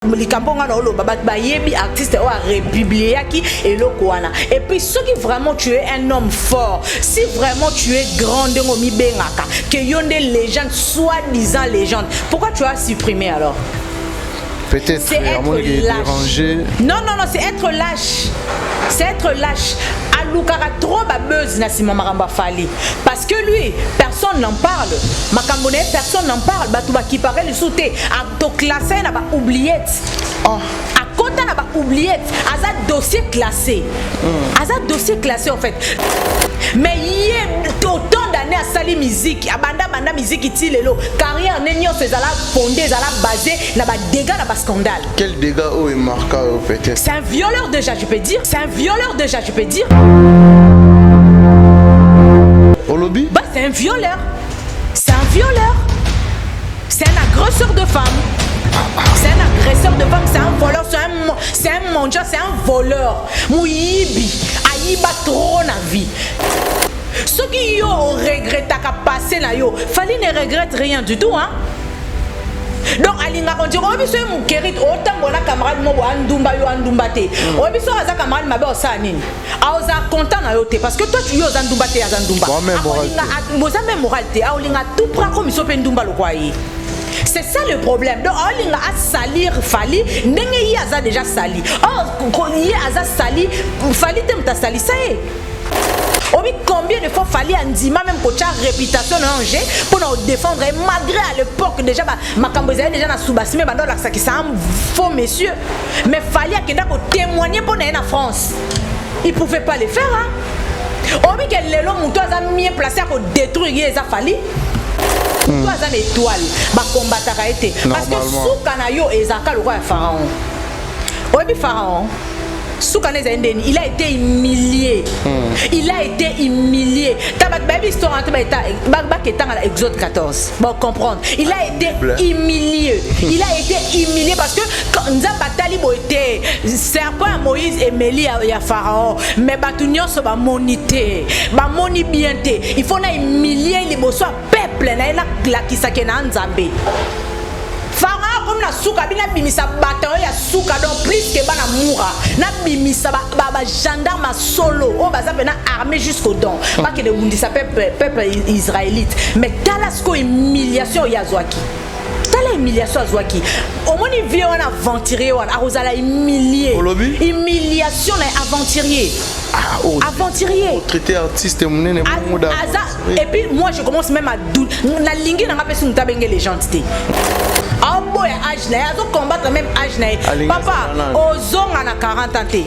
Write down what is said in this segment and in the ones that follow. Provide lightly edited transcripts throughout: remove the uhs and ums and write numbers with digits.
Likambonga na olo baba ba yebi artiste o a republié qui et lokwana. Et puis ce qui vraiment tu es un homme fort, si vraiment tu es grand de ngomi bengaka, que yon des légendes soi-disant légendes, pourquoi tu as supprimé alors? Peut-être c'est être dérangé. Non, c'est être lâche. C'est être lâche. Alukara trop babeuse na Simon Maramba Fali. Parce que lui, personne n'en parle. Makambone, personne n'en parle. Batouba qui paraît le sauté. A to classé n'a pas oublié. A côté n'a pas oublié. Aza dossier classé. Aza dossier classé en fait. Mais il y a autant d'années à sali musique. Banda musique iti lelo. Carrière nenyo se zala fondé, zala basé na ba dégâts na ba scandale. Quel dégât est marqué peut-être? C'est un violeur déjà, je peux dire. C'est un violeur déjà, je peux dire. Au lobby? Bah c'est un violeur. C'est un violeur. C'est un agresseur de femmes. C'est un agresseur de femmes, c'est un voleur, c'est un mendiant, c'est un voleur. Mouyibi, aïba trop na vie. Ceux qui ont regretté qu'à passer là yo, Fali ne regrette rien du tout, hein. Donc alinga on dit oh biso mu kerit autant bona camarade mo andumba yo andumbate. Oh biso aza camarade mabe osani. Aoza content na yo te parce que toi tu yo zandumbate azandumba. Moza même moralité, aolinga tout prend comme iso pe ndumba lo kwayi. C'est ça le problème. Donc, on a salir Fali, n'engue aza déjà sali. Oh, y aza sali, Fali t'aime sali, ça y est. Obi combien de fois Fali Andima même pour ta réputation en jeu pour nous défendre malgré à l'époque déjà ma camboisée déjà na soubasime bando la ça qui c'est un faux monsieur. Mais Fali a kenda ko témoigner pour na France. Il pouvait pas le faire hein. Obi que les lots muto aza mieux placé pour détruire les Fali. Toi as une étoile, bah combattre a été. Parce que Soukanayo et Zaka le roi Pharaon. Oui, Pharaon. Soukanayo il a été humilié. Il a été humilié. Tabat baby histoire entre Bak est dans l'Exode 14. Bon comprendre. Il a été humilié. Il a été humilié parce que quand Nzabatali boité, serpent Moïse et Mélie à Pharaon, mais Batunion se va moniter, va moni bienté. Il faut na humilier les beaux peuple na la kisake na Nzambe. Pharaon comme na souka bina bimisa bataille ya souka donc plus que bana moura na bimisa ba gendarme solo o baza pena armé jusqu'au dents pas que de bundisa peuple israélite mais talasco humiliation ya zwaki tala humiliation zwaki au moins il vient on aventurier on arosala humilier humiliation na aventurier aventurier traité artiste monene moda et puis moi je commence même à douter na lingi na ngapesi mutabenge les gentilité ah boy âge na azo combattre même âge na papa ozonga na 40 ans té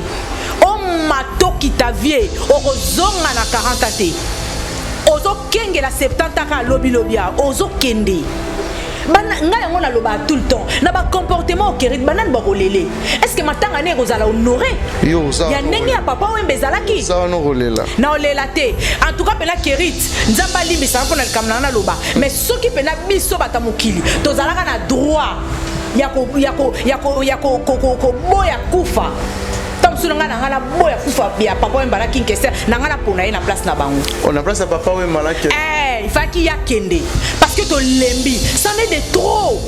o matoki ta vie ozonga na 40 ans té ozo kenge la 70 ans ka lobi ozo kende bana ngai ngona loba tout le temps na ba comportement au kérit banane ba rolele est-ce que matanga ne kozala honoré yo ça ya ndenge ya papa wembe zalaki ça no rolela na olela te en tout cas pena kérit nzamba limbi ça pona kamna na loba mais soki pena biso batamukili tozalaka na droit yako boya kufa tamsulanga na ngana boya kufa ya papa wemba la kinkese na ngana pona na place na bango on a place à papa wemba la ke il faut qu'il y a kende parce que to lembi ça n'est de trop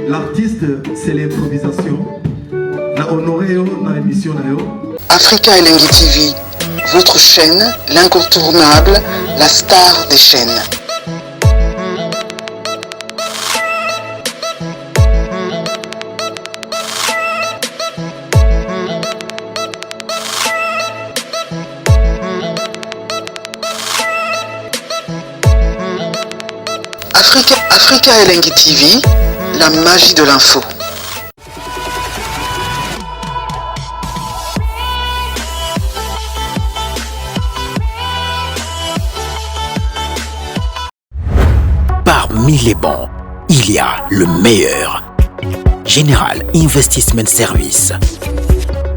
L'artiste, c'est l'improvisation. La honoré dans l'émission. Africa Elengi TV, votre chaîne, l'incontournable, la star des chaînes. Africa Elengi TV, la magie de l'info. Parmi les bons, il y a le meilleur. Général Investment Service.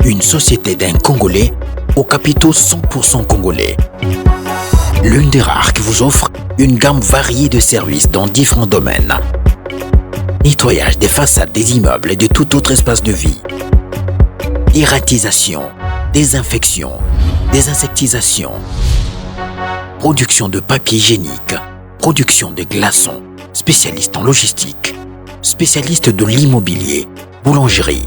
Une société d'un Congolais aux capitaux 100% congolais. L'une des rares qui vous offre une gamme variée de services dans différents domaines. Nettoyage des façades des immeubles et de tout autre espace de vie. Dératisation, désinfection, désinsectisation. Production de papier hygiénique, production de glaçons, spécialiste en logistique, spécialiste de l'immobilier, boulangerie,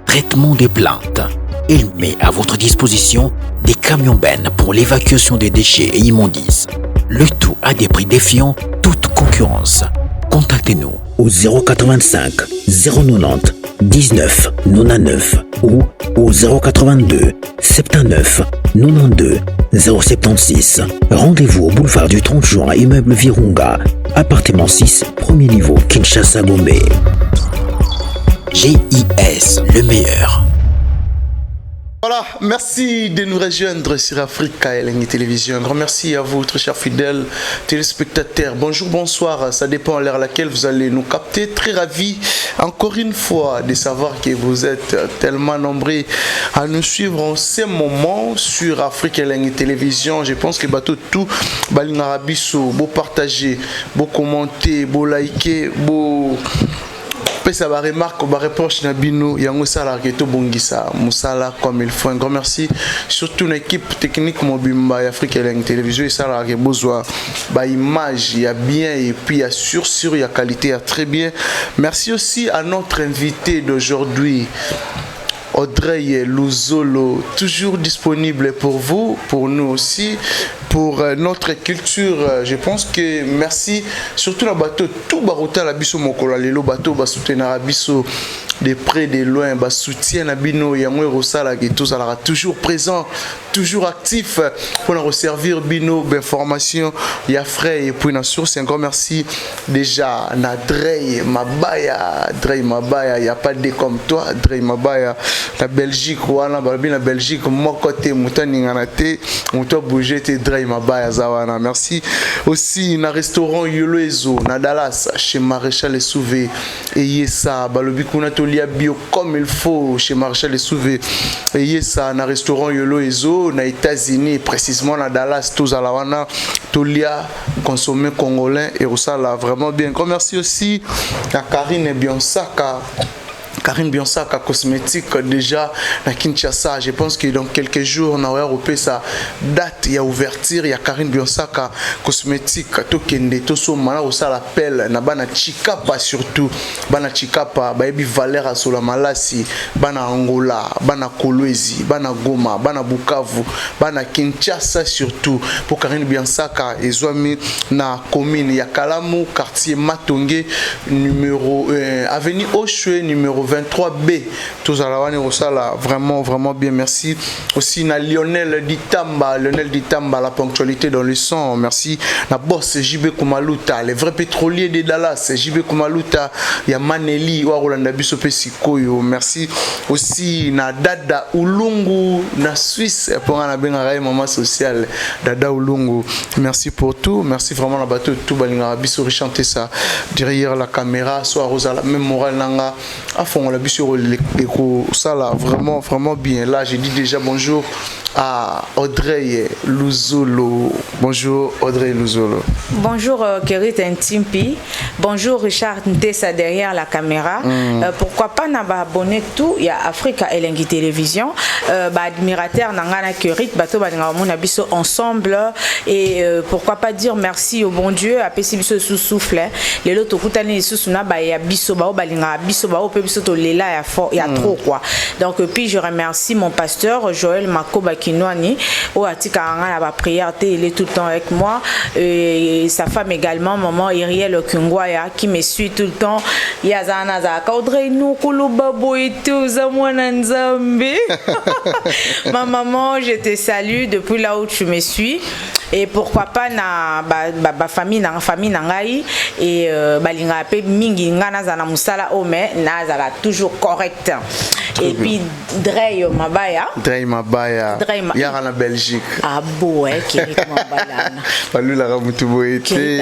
traitement des plaintes. Il met à votre disposition des camions-bennes pour l'évacuation des déchets et immondices. Le tout à des prix défiant toute concurrence. Contactez-nous au 085 090 19 99 ou au 082 79 92 076. Rendez-vous au boulevard du 30 juin, immeuble Virunga, appartement 6, premier niveau, Kinshasa, Gombe. GIS, le meilleur. Voilà, merci de nous rejoindre sur Africa Elengi Télévision. Un grand merci à vous, très chers fidèles téléspectateurs. Bonjour, bonsoir, ça dépend à l'heure à laquelle vous allez nous capter. Très ravi, encore une fois, de savoir que vous êtes tellement nombreux à nous suivre en ce moment sur Africa Elengi Télévision. Je pense que bateau tout, balingarabiso, beau partager, beau commenter, beau liker, beau... ça va remarquer, va reproche Nabino, yango sala keto bongisa, musala comme il faut. Un grand merci surtout une équipe technique mobimba Africa Elengi Télévision et ça a besoin bah image, il y a bien et puis il y a sûr il y a qualité, il y a très bien. Merci aussi à notre invité d'aujourd'hui, Audrey Luzolo, toujours disponible pour vous, pour nous aussi, pour notre culture. Je pense que merci surtout la bateau tout barouta la biso mokola lelo bateau ba soutenir la biso de près de loin, ba soutien na bino yango rosala qui tous sera toujours présent, toujours actif pour nous servir bino d'information il y a frais et puis na source. Un grand merci déjà na Drey Mabaya, il y a pas de comme toi Drey Mabaya. La Belgique, voilà, la Belgique, moi côté Moutani Nganate, on doit bouger tes Drey Mabaya Zawana. Merci aussi na restaurant Yoloezo, na Dallas, chez Maréchal et Souvé, et Yessa, Balobikuna Tolia Bio comme il faut, chez Maréchal et Souvé, et Yessa, na restaurant Yoloezo, na États-Unis, précisément na Dallas, tous à la Wana, Tolia, consommé congolais, et ça là vraiment bien. Merci aussi à Karine Bionsaka. Karine Bionsaka cosmétique déjà à Kinshasa. Je pense que dans quelques jours on a repéré sa date, il y a ouverture, il y a Karine Bionsaka cosmétique tokende toso mana au ça l'appel na bana chikapa surtout bana chikapa baebi Valera sola malasi bana Angola bana Kolwezi bana Goma bana Bukavu bana Kinshasa surtout pour Karine Bionsaka ezwami na commune ya Kalamu quartier Matonge numéro avenue Oshwe numéro 23B, tous à la Wani Rosala, vraiment bien, merci. Aussi, na Lionel Ditamba, la ponctualité dans le son, merci. Na boss JB Kumaluta, les vrais pétroliers de Dallas, JB Kumaluta, ya Maneli, Warolanda Bisope Sikoyo, merci. Aussi, na Dada Ulungu, na Suisse, pour un abengaraï maman social, Dada Ulungu, merci pour tout, merci vraiment la bateau, tout Balinga Biso chanter ça derrière la caméra, soit Rosala, même Moral Nanga, à fond. On l'a vu sur l'écho, ça là, vraiment bien. Là, j'ai dit déjà bonjour à Audrey Luzolo. Bonjour Audrey Luzolo. Bonjour Kerit Ntimpi. Bonjour Richard Ntessa derrière la caméra. Pourquoi pas n'abonner tout, il y a Africa Elengi Télévision. Admirateur Nangana Kerit, bateau Bangamon Abisso ensemble. Et pourquoi pas dire merci au bon Dieu, à Pessibiso sous souffle. Les lots au Koutani sous Suna, il y a Bisso Bao, Balinga, Bisso Bao, Pebiso Tolela, il y a trop quoi. Donc, puis je remercie mon pasteur Joël Makoba Kinwani, au Atika Anga, la prière, il est tout le temps avec moi. Et sa femme également, maman Iriel Kungwaya, qui me suit tout le temps. Yazana Zaka, Audrey Nukulu Babo et tout, Zamwananzambe. Ma maman, je te salue depuis là où tu me suis. Et pourquoi pas na famille nangai et balinga pe mingi ngana zana musala ome na zala toujours correct. Et puis Drey Mabaya. Drey Mabaya. Yara na Belgique. Ah bon, Kérit Mabaya. Palu la ramutubo été.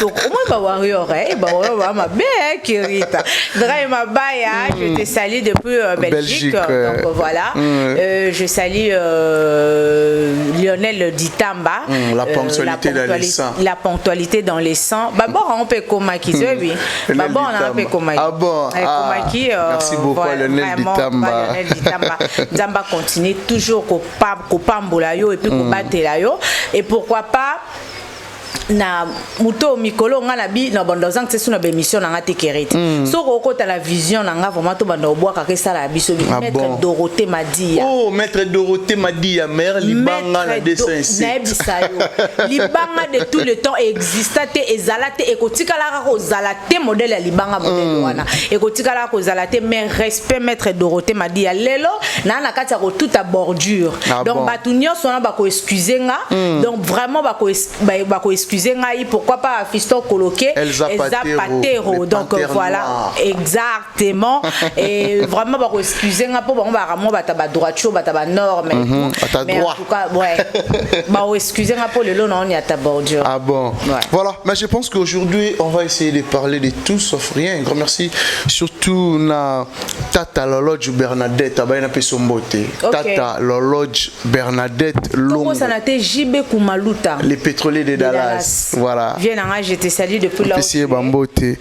Au moins, bah warrior, bah ma belle Kérita. Drey Mabaya, je te salue depuis Belgique. Donc voilà. Je salue Lionel Ditamba. La ponctualité dans les sangs. La ponctualité dans les sangs. Bah bon, on peut commaquer, oui. Bah bon, on peut commaquer. Ah bon. Merci beaucoup, Lionel Ditamba. Lionel Ditamba. Zamba continue toujours qu'on pambola yo et puis qu'on batte la yo. Et pourquoi pas na muto mikolo nga na bi na bandozang tsesu na bémission na ngate Kérit. So ko ta la vision na nga vraiment to bando bois ka ça la biso maître Dorothée Madia. Oh maître Dorothée Madia mère libanga na 206. Na bisayo. Libanga de tout le temps existate ezalate ekotikala ko zalate modèle ya libanga modèle wana. Ekotikala ko zalate mais respect maître Dorothée Madia lelo na kati ya ko tout à bordure. Donc batunyo sona ba ko excuser nga. Donc vraiment ba ko excuser pourquoi pas Fiston coloqué Elsa Patero donc voilà exactement et vraiment bah excusez moi pour bon bah moi bah ta droiture bah ta norme mais en tout cas ouais bah excusez moi pour le long on y a ta bordure. Ah bon voilà mais je pense qu'aujourd'hui on va essayer de parler de tout sauf rien. Un grand merci surtout na Tata Lolodge Bernadette abana pe sombote Tata Lolodge Bernadette Longo ça n'a été JB Kumaluta les pétroliers de Dallas. Voilà. Viens je te salue depuis là.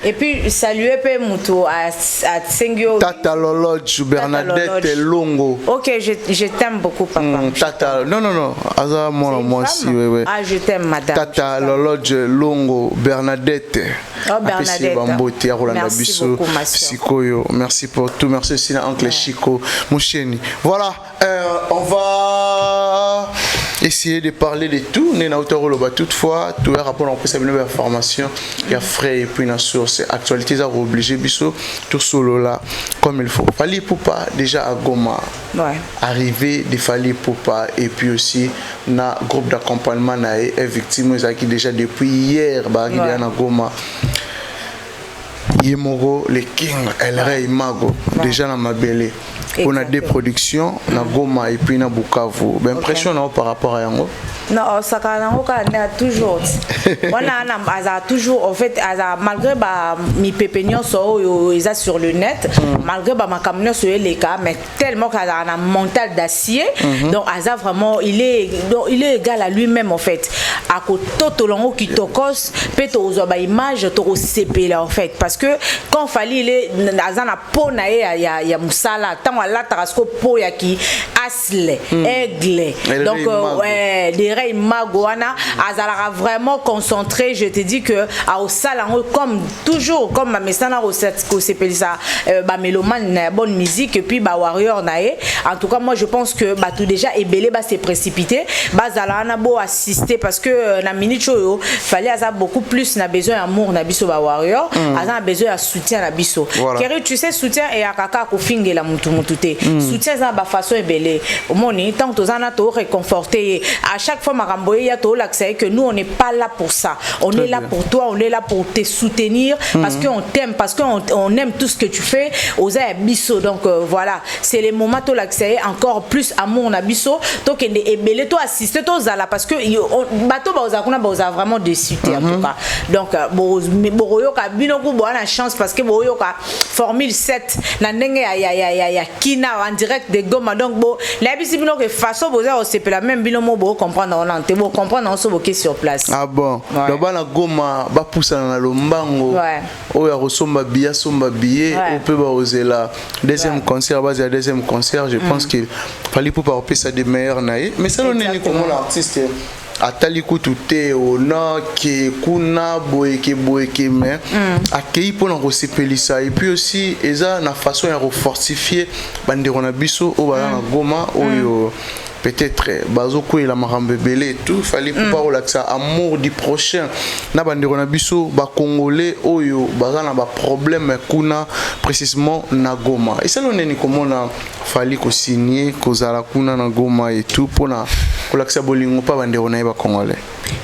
Et puis saluer pe muto à Sengyo. Tata Lolodge Bernadette Longo. OK, je t'aime beaucoup papa. Tata non. Aza moi aussi ouais. Ah, je t'aime madame. Tata Lolodge Longo Bernadette. Oh Bernadette. Merci beaucoup ma soeur. Merci pour tout. Merci aussi à oncle Chico Moucheni. Voilà, on va essayer de parler de tout. Nena Otoro toutefois, tout est rapport en sa nouvelle information. Il y a frais et puis une source actualité ça obligé biso tout solo là comme il faut. Fali Poupa déjà à Goma. Arrivé de Fali Poupa et puis aussi na groupe d'accompagnement na est victime qui déjà depuis hier ba qui à Goma. Yemoro le King El Rey Mago déjà na Mabele. On a des productions na Goma et puis na Bukavu. Ben impression par rapport à yango. Non, ça a toujours. On a toujours en fait malgré mes pépignon sur le net, malgré ma camion sur les cas, mais tellement qu'il a un mental d'acier. Donc Aza vraiment il est égal à lui-même en fait. À côté tout long qui tokos peut aux image to CP là en fait parce que quand fallait il Aza na po na ya musala tant la tarasco po ya ki asle aigle. Donc ouais Rey Magoana azala vraiment concentré. Je te dis que à Osala comme toujours comme ma messana au CP ça mélomane na bonne musique et puis warrior nae. En tout cas moi je pense que tout déjà ebelé s'est précipité zala na beau assister parce que na minute choyo fallait avoir beaucoup plus na besoin d'amour na biso warrior a besoin de soutien na biso. Kéri tu sais soutien et akaka ko fingela mutu mutute soutien za façon ebelé au moni tant que tozana to réconforter à chaque fois maramboye ya to l'accès que nous on n'est pas là pour ça. On est là pour toi, on est là pour te soutenir parce qu'on t'aime, parce qu'on aime tout ce que tu fais. Osa biso donc voilà, c'est les moments to l'accès encore plus amour na biso to kende ebele to assister to zala parce que bato ba kuna ba vraiment déçu en tout cas. Donc boroyo ka bino ko bona chance parce que boroyo ka formule 7 na ndenge ya kina en direct de Goma donc bo la bisi bino que façon boza c'est la même bino mo bo comprendre on te bo comprendre on se boquer sur place. Ah bon. Le bana Goma ba poussa na lombango. O ya resomba bia somba billet on peut ba oser la deuxième concert base ya deuxième concert je pense que fallait pour pas ça des meilleurs naï mais ça on est comme l'artiste atali kutute ona ke kuna boyeke mais akei pour na resepelisa et puis aussi eza na façon ya refortifier bandero na biso o bana na Goma oyo peut-être bazoko la marambe belé tout fallait pas relaxer amour du prochain na bandero na biso ba congolais oyo bazana ba problème kuna précisément na Goma et ça l'on est comment na fallait ko signer ko zala kuna na Goma et tout pour na relaxer bolingo pas bandero na ba congolais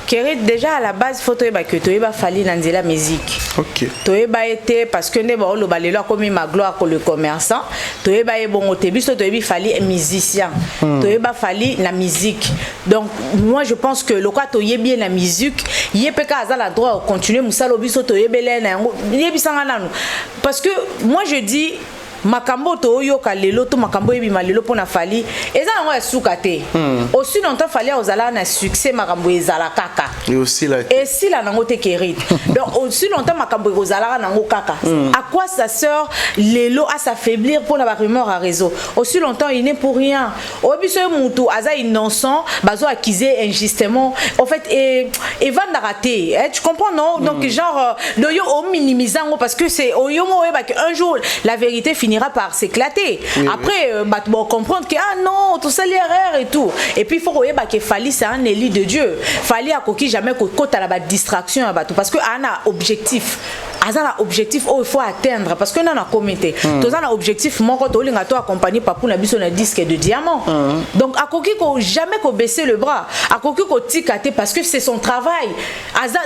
Kérit, déjà à la base, il faut que tu aies fallu dans la musique. Ok. Tu aies été, parce que ne bon, le balélo comme ma gloire pour le commerçant. Tu aies bon au début, tu aies fallu un musicien. Tu aies fallu la musique. Donc, moi, je pense que le cas tu aies bien la musique, il y a pas qu'à la droit continuer, Moussalo biso tu aies bien parce que moi, je dis, makambo to yoka lelo to makambo ebima lelo pona fali eza ngo esukate aussi longtemps fali ozala na succès makambo ezala kaka et aussi la nango te kérit donc aussi longtemps makambo ozala nango kaka à quoi ça sert lelo à s'affaiblir pour la rumeur à réseau aussi longtemps il n'est pour rien obiso mutu aza innocent bazo accuser injustement en fait et va rater tu comprends non donc genre le yo o minimisango parce que c'est o yo mo un jour la vérité finira par s'éclater. Après, bon, comprendre que ah non, tout ça l'erreur et tout. Et puis il faut que Fali c'est un élu de Dieu. Fali a coquille jamais côté à la distraction parce que on a objectif. Azana objectif il faut atteindre parce que on a commetté. Tous un objectif mon quand on a accompagné papou na biso na disque de diamant. Donc à coquille ko jamais ko baisser le bras. À coquille ko ticate parce que c'est son travail.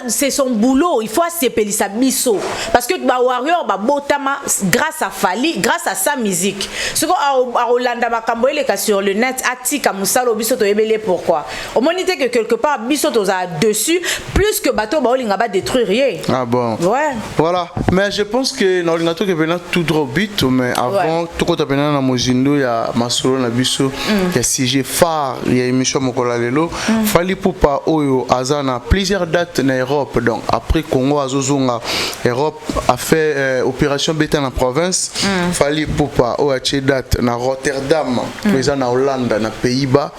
C'est son boulot, il faut s'épeler sa biso parce que ba warrior ba botama grâce à Fali, grâce à sa musique. Ce qu'on a Hollanda makambo ele sur le net atika musalo biso to ebele pourquoi. Au monité que quelque part biso to za dessus plus que bateau ba olinga ba détruire rien. Ah bon. Ouais. Voilà, mais je pense que dans l'ordinateur qui est venu tout droit but, mais avant tout quand tu as venu dans Mozindo, il y a Masolo Nabiso, il y a CG Phare, il y a émission Mokola Lelo, Fali Poupa Oyo Azana plusieurs dates en Europe, donc après Congo Azozonga, Europe a fait opération bêta en province, Fali Poupa Oyo a fait date en Rotterdam, présent en Hollande, dans les Pays-Bas,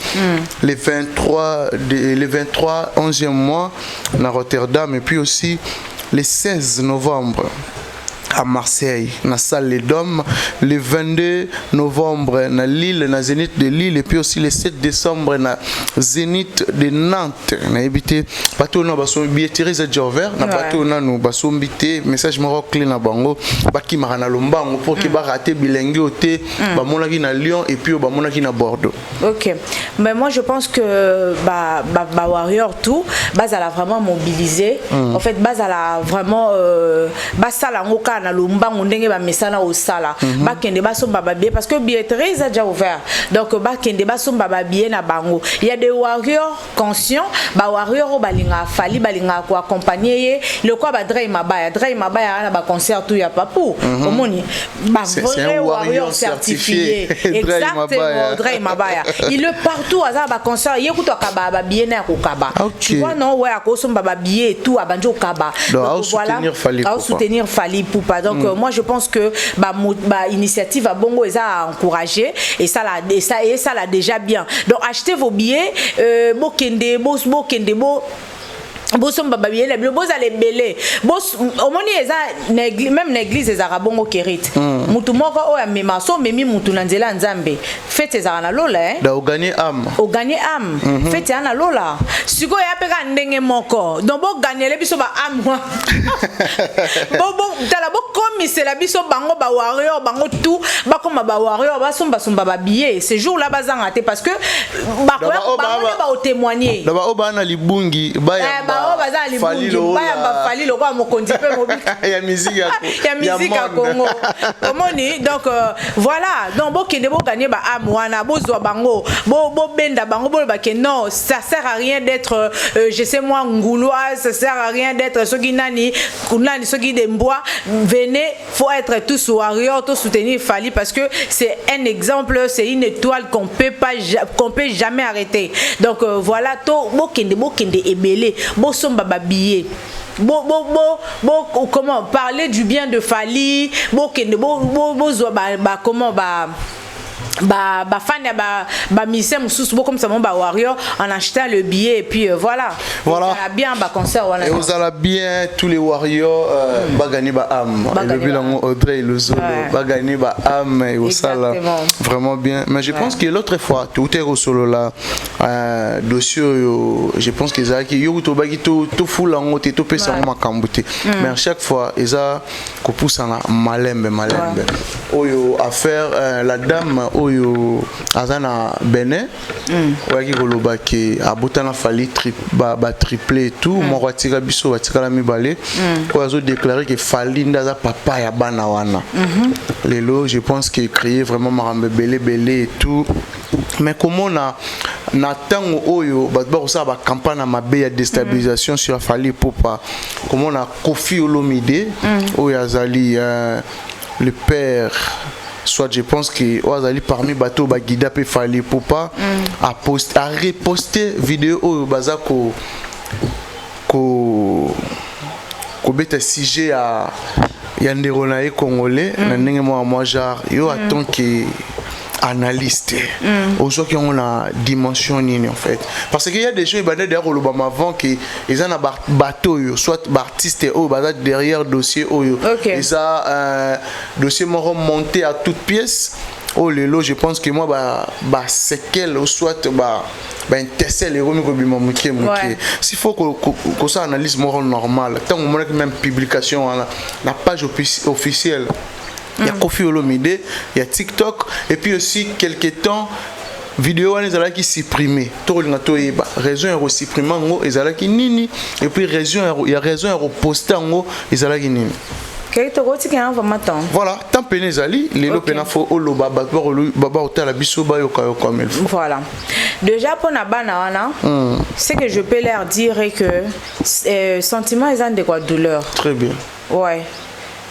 les 23 11e mois en Rotterdam et puis aussi le 16 novembre à Marseille, dans la salle Les Dômes, le 22 novembre dans Lille, dans Zénith de Lille, et puis aussi le 7 décembre dans Zénith de Nantes. On a évité, bateau na baso billetterie za Jover, na bateau na nous baso mbité, message moro clé na bango, ba ki marana lombango pour que ba rater bilingue oté, ba monaki na Lyon et puis ba monaki na Bordeaux. OK. Mais moi je pense que ba warrior tout, base à la vraiment mobilisé. En fait base à la vraiment basa la ngoka na lombango ndenge ba mesana au sala ba kende ba somba ba bien parce que billetterie est déjà ouvert donc ba kende ba somba ba bien na bango il y a des warriors conscients ba warrior balinga fali balinga ko accompagner le quoi ba Dray Mabaya na ba concert tout ya papou omoni ba vrai warrior certifié exactement Dray Mabaya il est partout à ba concert yekuto kaba ba bien na ko kaba tu vois non ouais à ko somba ba bien tout à banjo kaba donc voilà à soutenir Fali Poupa. Donc moi je pense que initiative à Bongo est à encourager et ça l'a déjà bien. Donc achetez vos billets bosom baba bien les bos aller belé bos omoni eza même l'église les arabongo kérit mutu moko o amema so memi mutu na nzela nzambe fete za na lola da o gagner âme fete na lola siko ya peka ndenge moko donc bo gagner le biso ba âme bo tala bo commisser la biso bango ba warrior bango tout ba comme ba warrior ba somba ba billet ce jour là bazanga te parce que ba ba témoigner da ba o ba na libungi ba ya Fali lo kwa mokonzi pe mobile ya musique à Congo omoni donc voilà donc bo kende bo gagner ba amwana bo zo bango bo benda bango bo ba que non ça sert à rien d'être je sais moi ngouloise ça sert à rien d'être soki nani soki dembois venez faut être tous warriors tous soutenir Fali parce que c'est un exemple c'est une étoile qu'on peut jamais arrêter donc voilà to bo kende ebele bo somba ba billet comment parler du bien de Fali kende zo comment fan ba misem sous comme ça mon warrior en achetant le billet et puis voilà ça bien concert et vous allez bien tous les warriors ba gagner ba âme et le bilan Audrey le Zolo ba gagner ba âme et au sala vraiment bien mais je pense que l'autre fois tout est au solo là dossier je pense que ça qui yo to ba qui to full en haut to pesa ma kambuté mais à chaque fois eza ko pousse na malembe oyo affaire la dame oyo azana Benin oyaki koloba ke abotana fali ba triplé et tout mo kwatika biso batika la mibale ko azo déclarer que fali ndaza papa ya bana wana lelo je pense que créer vraiment marambe belé et tout mais comment na tango oyo ba ça ba campagne mabe ya déstabilisation sur fali popa comment na Kofi Olomide oyo azali le père soit je pense que Oazali parmi bateau ba guida pe fali popa a reposté vidéo oyo bazako ko beta sujet à Yanderonae congolais na ndenge moi genre yo attend que analyste aujourd'hui on a dimension nini en fait parce qu'il y a des gens ils derrière le bam avant que ils ont un bateau soit artiste ou derrière dossier et ça dossier m'ont monté à toute pièce oh lelo je pense que moi c'est quel ou soit intercelle les remis s'il faut que ça analyse more normal tant que même publication la page officielle. Il y a Kofi Olomide, il y a TikTok, et puis aussi quelques temps, vidéo qui supprimé. Raison est supprimé, ils nini, et puis il y a raison est reposté, ils nini. Voilà, tant que Pénézali, les lopénafo au baba hôtel biso ba comme il faut. Voilà. Déjà pour Nabana, c'est que je peux leur dire que sentiment ils ont de quoi douleur. Très bien. Ouais.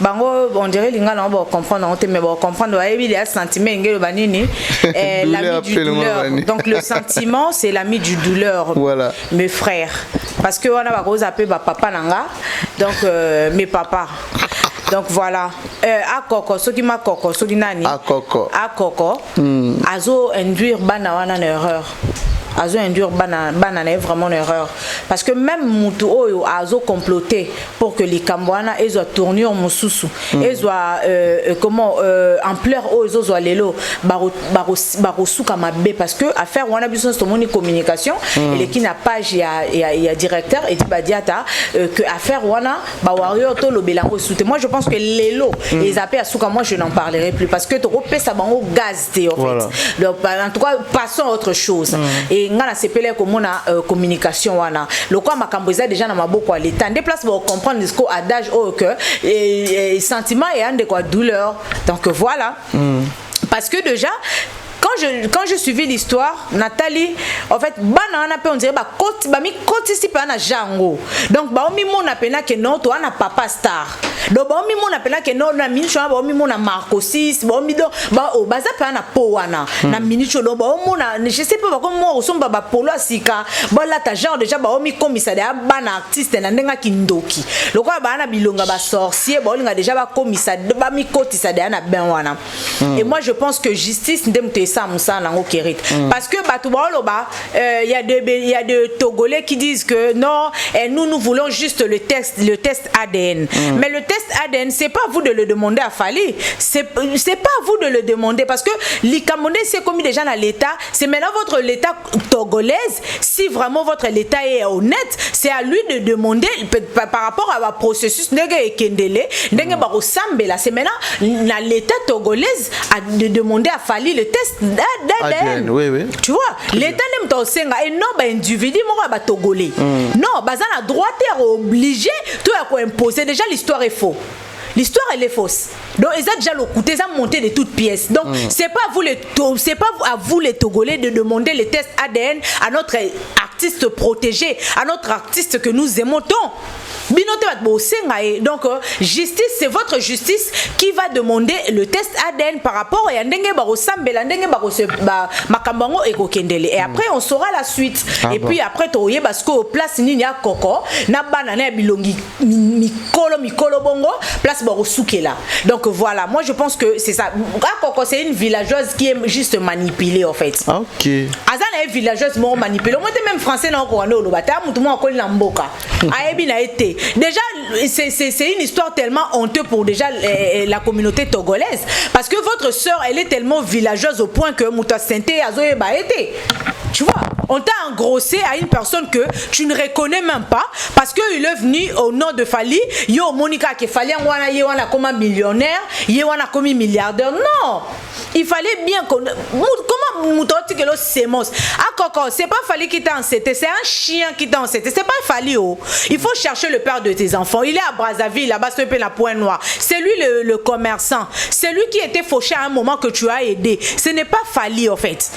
Bango on dirait linga na ba comprendre mais ba comprendre il y a sentiment ngelo banini l'ami du douleur. Donc le sentiment c'est l'ami du douleur. Voilà. Mes frères parce que on a ba cause appeler ba papa nanga donc mes papas. Donc voilà a koko soki ma koko soki nani a koko azo induire bana wana en erreur. Azo induire banane vraiment une erreur parce que même mutu oyo azo comploter pour que les Cambouana ils soient tournés en mususu ils soient comment ampleur oyo ils soient lelo barosu kamabe parce que affaire wana biso c'est mon communication et qui n'a page il y a directeur et dit badiata que affaire wana ba warrior to lo belango soute moi je pense que lelo les appels à souka moi je n'en parlerai plus parce que to repé ça bango gaz en fait donc en tout cas passons à autre chose et ngana sepele ko mona communication wana lokwa makambo eza déjà na maboko à l'état déplace pour comprendre ce qu'au adage au que et sentiment et ande quoi douleur donc voilà parce que déjà quand je suivis l'histoire Nathalie en fait banana on dirait mi koti pa na jango donc mi mona pena que non toi na papa star donc mi mona pena que non na minicho mi mona Marco 6 mi do o baza pa na po wana na minicho do mona je sais pas comme moi osomba ba polo asika la ta genre déjà mi commissariat bana artiste na ndenga kindoki lokwa bana bilonga ba sorcier linga déjà ba commissariat ba mi koti ça na ben wana et moi je pense que justice ndemte ça parce que il y a des Togolais qui disent que non nous voulons juste le test ADN mais le test ADN c'est pas vous de le demander à Fali c'est pas vous de le demander parce que les Camerounais c'est comme déjà dans l'état c'est maintenant votre l'état togolaise si vraiment votre l'état est honnête c'est à lui de demander par rapport à un processus c'est maintenant l'état togolaise de demander à Fali le test d'ADN. Oui. Tu vois, l'État n'aime pas senga et non ba individu mo ba togolais. Non, bazan a droit obligé tout à imposer déjà l'histoire est faux. L'histoire elle est fausse. Donc ils ont déjà le coûté, ils ont monté de toutes pièces. Donc c'est pas à vous les Togolais de demander les tests ADN à notre artiste protégé, à notre artiste que nous aimons tant. Donc justice c'est votre justice qui va demander le test ADN par rapport à ndenge ba resembela ndenge ba makambango ekokendele et après on saura la suite et puis après toye parce que place nini ya koko na banana ya bilongi mikolo bongo place ba resukela donc voilà moi je pense que c'est ça koko c'est une villageoise qui est juste manipulée en fait OK azana une villageoise mo manipulée moi même français na ko ndo bata mutu mo akoli na mboka ayebi na été déjà c'est une histoire tellement honteuse pour déjà la communauté togolaise parce que votre sœur elle est tellement villageoise au point que muta sente azoye ba été Tu vois, on t'a engrossé à une personne que tu ne reconnais même pas parce qu'il est venu au nom de Fali. Yo, Monica, qui fallait wana comme un millionnaire, wana comme un milliardaire. Non! Il fallait bien qu'on. Comment Moutoti que l'eau sémence? Ah, Coco, c'est pas Fali qui t'a encêté, c'est un chien qui t'a encêté. C'est pas Fali, oh. Il faut chercher le père de tes enfants. Il est à Brazzaville, là-bas, sur la Pointe Noire. C'est lui le commerçant. C'est lui qui était fauché à un moment que tu as aidé. Ce n'est pas Fali, en fait.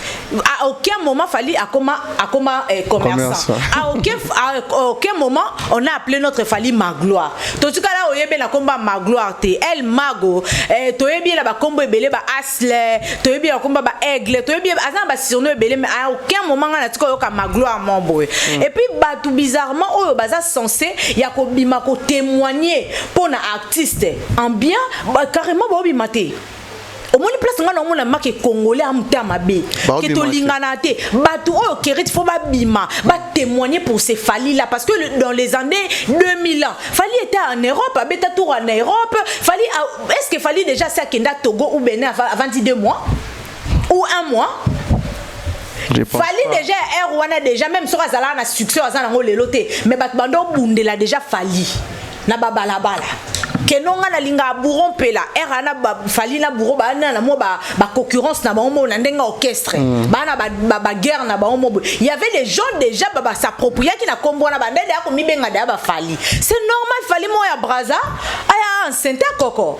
À aucun moment, Fali a comme commerçant. À aucun moment, on a appelé notre Fali Magloire. En tout cas, là, on y a bien combat Magloire. Elle, Mago. Tu as bien la combo belé, Asle. Tu as bien combat Aigle. Tu as bien surnom belé, mais à aucun moment, on a dit que Magloire, mon boy. Et puis, tout bizarrement, on est censé, il y a témoigner pour un artiste. En bien, carrément, on va mater. Au moins place on a marqué congolais à Mutamabe que to linganate batu o kerit faut ba bima ba témoigner pour ces Fali là parce que dans les années 2000 Fali était en Europe beta tour en Europe Fali est-ce que Fali déjà ça kenda Togo ou Bénin avant 2 mois ou 1 mois Fali déjà Rwanda déjà même sur azala na succès azala ngo leloté mais bat bando bundela déjà Fali na babala bala kenonga na linga buron pela erana Fali na buro ba na mo ba concurrence na ba mo na ndenga orchestre ba na ba guerre na ba mo il y avait des gens déjà ba s'approprier qui na kombo na ba ndende ako mibenga da ba Fali c'est normal Fali mo ya Braza aya enceinte Coco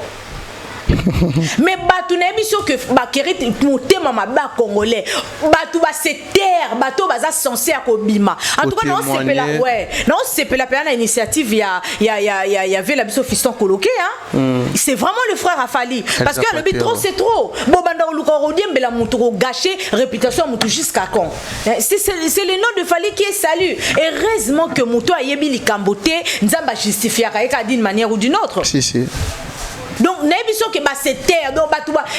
mais batu na biso que ba keriti motema maba congolais batu ba se terre batu baza censé akobima en tout cas non c'est pela ouais non c'est pela na initiative il y avait la biso fiston coloqué hein c'est vraiment le frère à Fali parce que le trop c'est trop bon banda luka rodiem bela muturo gâcher réputation mutu jusqu'à quand c'est le nom de Fali qui est salu et heureusement que muto ayebi likambote nzamba justifier ka d'une manière ou d'une autre si donc n'importe que c'est terre donc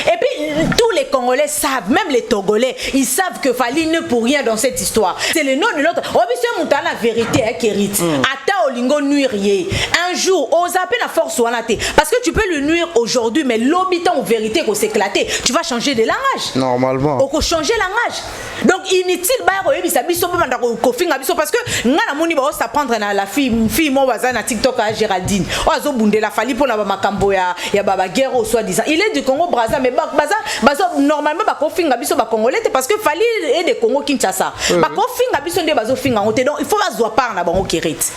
et puis tous les Congolais savent même les Togolais ils savent que Fali ne pour rien dans cette histoire c'est le nom de notre obispo mutana vérité hein Kérit ata olingo nuire un jour on appelle la force wanate parce que tu peux le nuire aujourd'hui mais l'habitant en vérité qu'on s'éclater tu vas changer de langage normalement on peut changer langage donc inutile ba ko yebisa biso ba ndako ko finga biso parce que ngana moni ba ça prendre na la fille mo baza na TikTok à Géraldine ozo bundela Fali pour na ba makambo ya baba guerre au soi-disant il est du Congo Brazza mais baza normalement ba ko finga biso ba congolais parce que Fali est de Congo Kinshasa ba ko finga biso nde bazo finga on te donc il faut bazwa par na bango Kérit.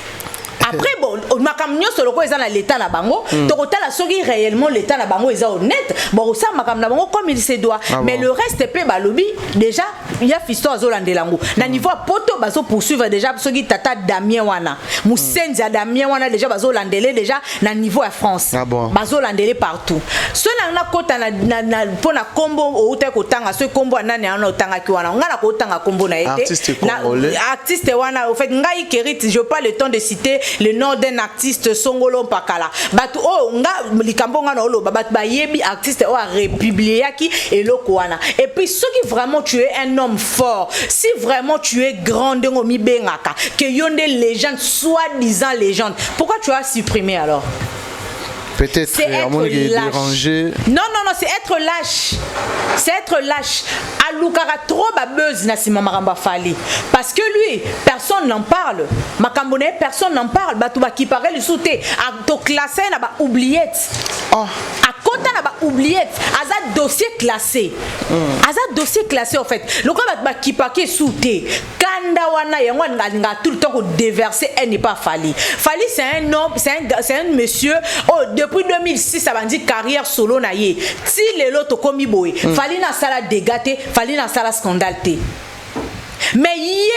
Après bon makam nyoso loko eza na l'état na bango to kotala soki réellement l'état na bango eza honnête bon ça makam na bango comme il se doit mais le reste pe ba lobby déjà il y a fisto azolandelango na niveau poto bazo poursuivre déjà soki tata Damien wana Musenzi ya Damien wana déjà bazo landele déjà na niveau ya France bazo landele partout cela na kota na pona kombo outa kotanga ce kombo nani ana otanga ki wana ngana ko otanga kombo na été artiste wana au fait ngai Kérit je pas le temps de citer le nom d'un artiste Songolo Pakala batu oh nga likambo nga no lo batu ba yebi artiste o a republié ki eloko wana et puis ce qui vraiment tu es un homme fort si vraiment tu es grand ngo mi bengaka que yonde légende soi-disant légende pourquoi tu as supprimé alors peut-être à mon dérangé. Non, c'est être lâche. C'est être lâche. Alukara trop babeuse na sima maramba Fali. Parce que lui, personne n'en parle. Makambone, personne n'en parle. Batuba qui paraît le souté. A to classé na ba oubliette. A kota na ba oubliette. Aza dossier classé. Aza dossier classé en fait. Le quoi ba qui paquet souté. Kanda wana yango nga tout le temps ko déverser elle n'est pas Fali. Fali c'est un homme, c'est un monsieur depuis 2006 ça va dire carrière solo na ye si les loto komi boy Fali na sala dégaté Fali na sala scandale mais yé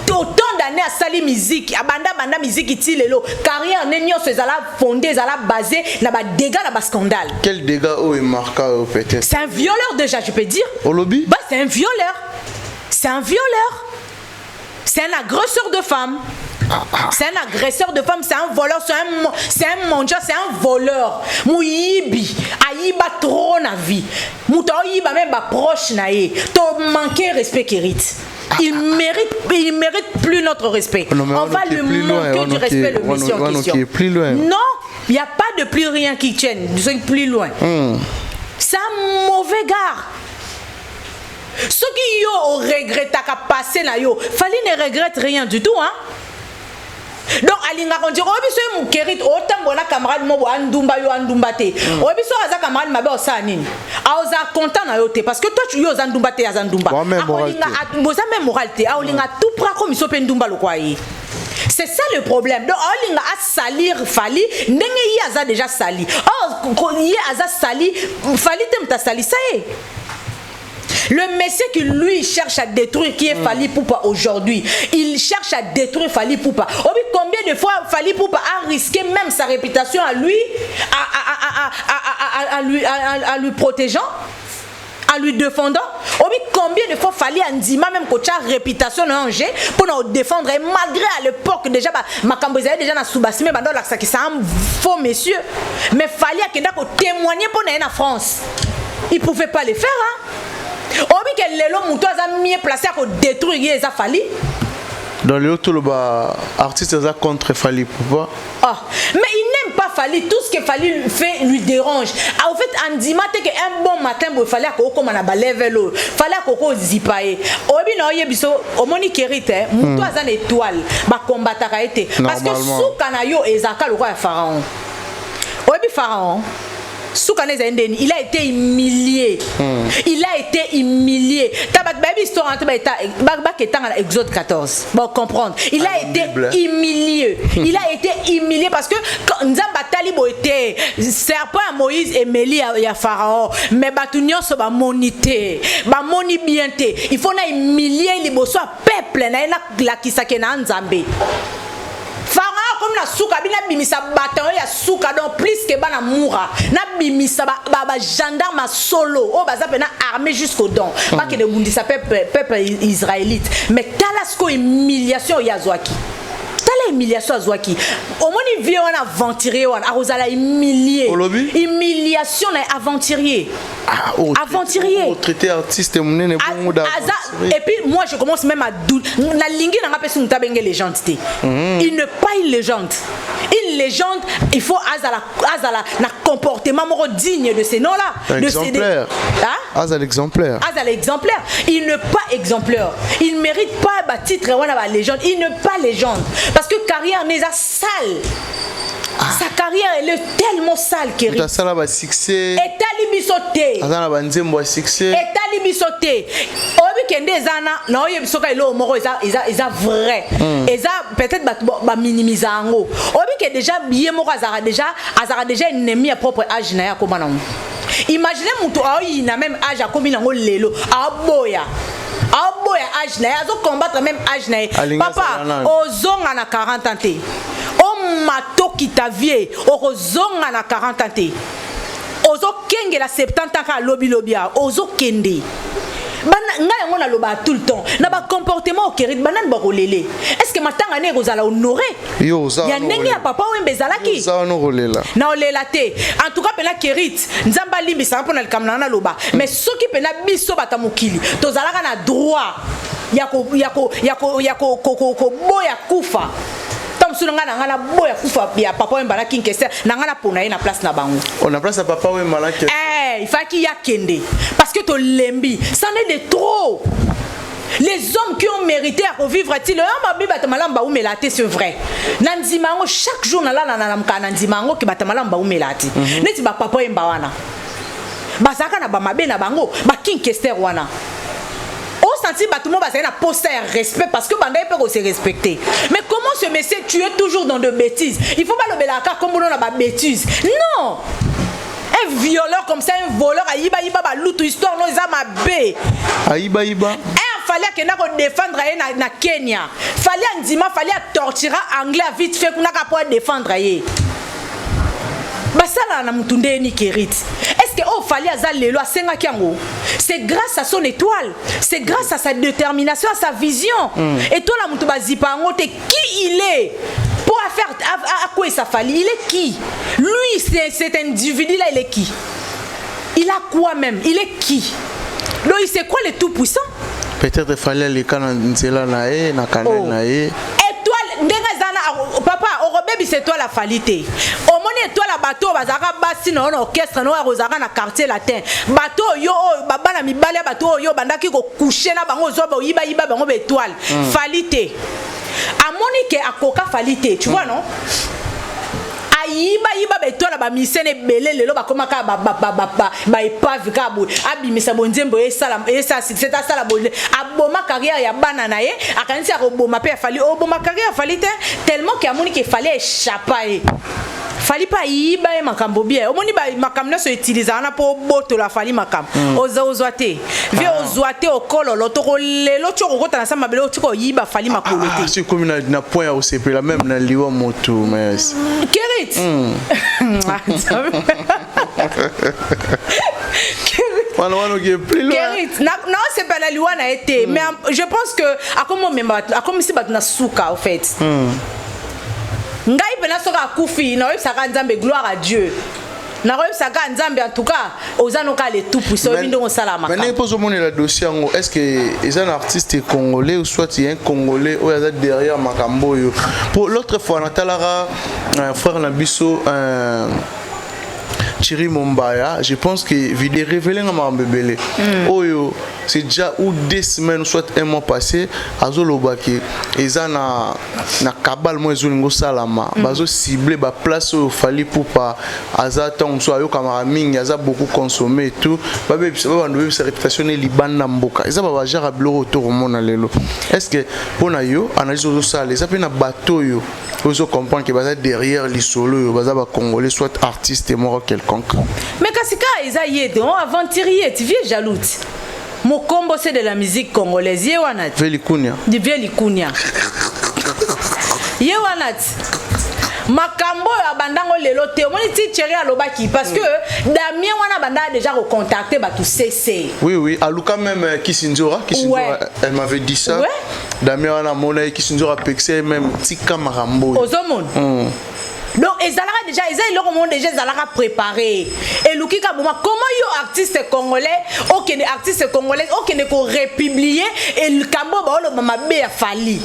autant d'années à sali musique banda musique ti lelo carrière nenyo se zala fondé zala basé na ba dégâts na ba scandale quel dégât est marqué peut-être c'est un violeur déjà je peux dire au lobby c'est un violeur c'est un agresseur de femmes. C'est un agresseur de femmes, c'est un voleur, c'est un mendiant, c'est un voleur. Mouyibi, aïba trop na vie. Moutoyiba même ba proche na ye. To manquer respect Kérit. Il mérite plus notre respect. On va le manquer du respect le monsieur en question. Non, il n'y a pas de plus rien qui tienne. Nous sommes plus loin. C'est un mauvais gars. Ce qui yo regrette qu'à passer na yo, Fally ne regrette rien du tout, hein. Donc alinga on dit obiso mu kerit otambo na camarade mo andumba yo andumba te. Obiso aza camarade mabe osanini. Aoza content na yo te parce que toi tu yo andumba te azandumba. Alinga boza même moralité. Alinga tout pra comme iso pe ndumba lokwayi. C'est ça le problème. Donc alinga a salir Fally ndenge yi aza déjà sali. Oh yi aza sali Fally temta sali ça y est. Le monsieur qui lui cherche à détruire qui est Fally Ipupa aujourd'hui, il cherche à détruire Fally Ipupa. Combien de fois Fally Ipupa a risqué même sa réputation à lui, à lui protégeant, en lui défendant. Combien de fois Fally Andima même coach a réputation en jeu pour nous défendre et malgré à l'époque déjà ma camboisée déjà na soubassimé bandol la qui c'est un faux monsieur mais Fally a kenda ko témoigner pour na France. Il pouvait pas le faire hein. Obi que lelo muto aza mieux placé à détruire les Fally. Dans le tout le bas artiste aza contre Fally Ipupa. Ah, mais il n'aime pas Fally, tout ce que Fally fait lui dérange. Ah, en fait Andima te que un bon matin bo Fally ko comme na ba level Fally ko zipaye. Obi na yebiso omoni kerite muto aza na étoile ba combattre ka été parce que souka na yo ezaka le roi pharaon. Obi pharaon il a été humilié. Il a été humilié. Exode 14. Bon, comprendre. Il a été humilié. Il a été humilié parce que Nzamba Talibo était serpent à Moïse et Mélie à Pharaon. Mais Batunyon so ba monité. Ba moni bienté. Il faut na humilier les bosso peuple na la kisake na Nzambe. Pharaon comme la souka bina bimisa bataille ya souka donc plus que bana moura na bimisa ba gendarme solo o baza pena armée jusqu'au dents pas que de bundisa peuple israélite mais talasko humiliation ya zwaki tala humiliation zwaki au moins il vient on aventurier on arosala humilier humiliation na aventurier aventurier traité artiste monene bon et puis moi je commence même à na lingi na ngapesi mutabenge légende té il ne pas une légende il faut azala na comportement moro digne de ces noms là de ces exemplaire il ne pas exemplaire il mérite pas ba titre wana ba légende il ne pas légende parce que carrière n'est pas sale. Sa carrière elle est tellement sale qu'il a ça là succès et talibisoté azana banzembo succès et talibisoté obi kende zana na oye bisoka ilo moko eza vrai eza peut-être ba minimiser ngo obi que déjà bien moko azara déjà ennemi à propre âge na ya ko bana imaginez mutu aoyi na même âge a komi nango lelo aboya âge na azo combattre même âge na papa ozonga na 40 ans té o mato qui ta vie ozonga na 40 ans té ozo kenge la 70 ans ka lobi ozo kende bana nga ngona loba tout le temps na ba comportement au kérit banane ba rolele est-ce que matanga ne rozala honoré yo za ya ndenge ya papa wembe zalaki za no rolela na olela te en tout cas pena kérit nzamba limbi ça pour na kamna na loba mais soki pena biso batamukili tozalaka na droit yako boya kufa sunanga na ngana boya kufa ya papa wemba na kinkese na ngana pona na place na bango on a place à papa wemba na ke il faut qu'il y a kende parce que to lembi ça n'est de trop. Les hommes qui ont mérité à revivre ils ont biba tamalamba ou melate c'est vrai nanzimango chaque jour na la nanzimango ki batamalamba ou melate neti ba papa wemba wana basaka na ba mabe na bango ba kinkese wana senti tout le monde va un poster respect parce que banda peut se respecter mais comment ce monsieur tu es toujours dans de bêtises il faut pas le belaka comme on a ba bêtises non un violeur comme ça un voleur ayiba ba lutu histoire non za mabe ayiba fallait que na ko défendre na Kenya fallait Ndima fallait torturer anglais vite fait qu'on a pour défendre yé basala na mutunde ni kérit est-ce que oh fallait azal lelo asenga kiango c'est grâce à son étoile c'est grâce à sa détermination à sa vision et toi la mutu bazipa ngo te qui il est pour faire à quoi ça fallait il est qui lui cet individu là il est qui il a quoi même il est qui donc c'est quoi le tout puissant peut-être fallait les canons nzela na e na canal na e étoile ndenga zana papa baby c'est toi la falité au moni toi la bateau bazaka basi na orchestre no rozaka na quartier latin bateau yo baba na mibale bateau yo bandaki ko coucher na bango zo ba yiba bango ba étoile falité amoni ke akoka falité tu vois non ayiba betola ba misene belé lelo ba komaka ba epave ka bo abimisa bonzembo esala c'est ça la bonne aboma carrière ya bana na ye akanisi akoboma pe fali oboma carrière fali tellement que amoni ke fallait échapper fali pa yiba e makambo bien omoni ba makamna so utiliser na po boto la fali makam ozwate vie ozwate okolo lotoko lelo tshoko kota na sama belo tshoko yiba fali makolo te c'est comme na point ya OCP la même na liwa moto mais Kerit non c'est pas la loi n'a été mais je pense que à comme si batna souka au fait ngai pena soka kufi na saka nzambe gloire à Dieu na saka nzambe en tout cas ozanoka les tout puissant bindo salama mais pose mon la dossier est-ce que est un artiste congolais ou soit il y a un congolais ou il y a derrière makambo yo pour l'autre fois Natalara un frère Nabiso Thierry Mombaya, je pense que vidéo révélé à ma bébé. Oyo, c'est déjà ou 2 semaines soit un mois passé, azolobaki, ils ont na kabal moi zolingo salama, bazo ciblé ba place au fali pour pas azata on soit yo kamara mingi, aza beaucoup consommé et tout. Ba bébé sa réputation est liban na mboka. Ils ba jara blo autour au monde lelo. Est-ce que pona yo analyse au sale, ça pe na bateau yo. Faut comprendre que baza derrière les solo, baza ba congolais soit artiste et mort quelconque. Mais Kassika Isa Yedo, aventurier, tu viens jaloux. Mon combo c'est de la musique congolaise. Yewanat. Velikunia. Du Velikunia. Yewanat. Makambo ya bandango lelo te omoni ti chéri alobaki parce que Damien wana banda déjà recontacté ba tout cessé. Oui aluka même Kisinzora ouais. Elle m'avait dit ça. Ouais. Damien wana mona Kisinzora pexé même tika marambo. Ozomon. Donc ezalaka déjà déjà ezalaka préparé et lukika boma comment yo artiste congolais OK des artistes congolais OK ne ko republier et le kambo ba lo mama be fali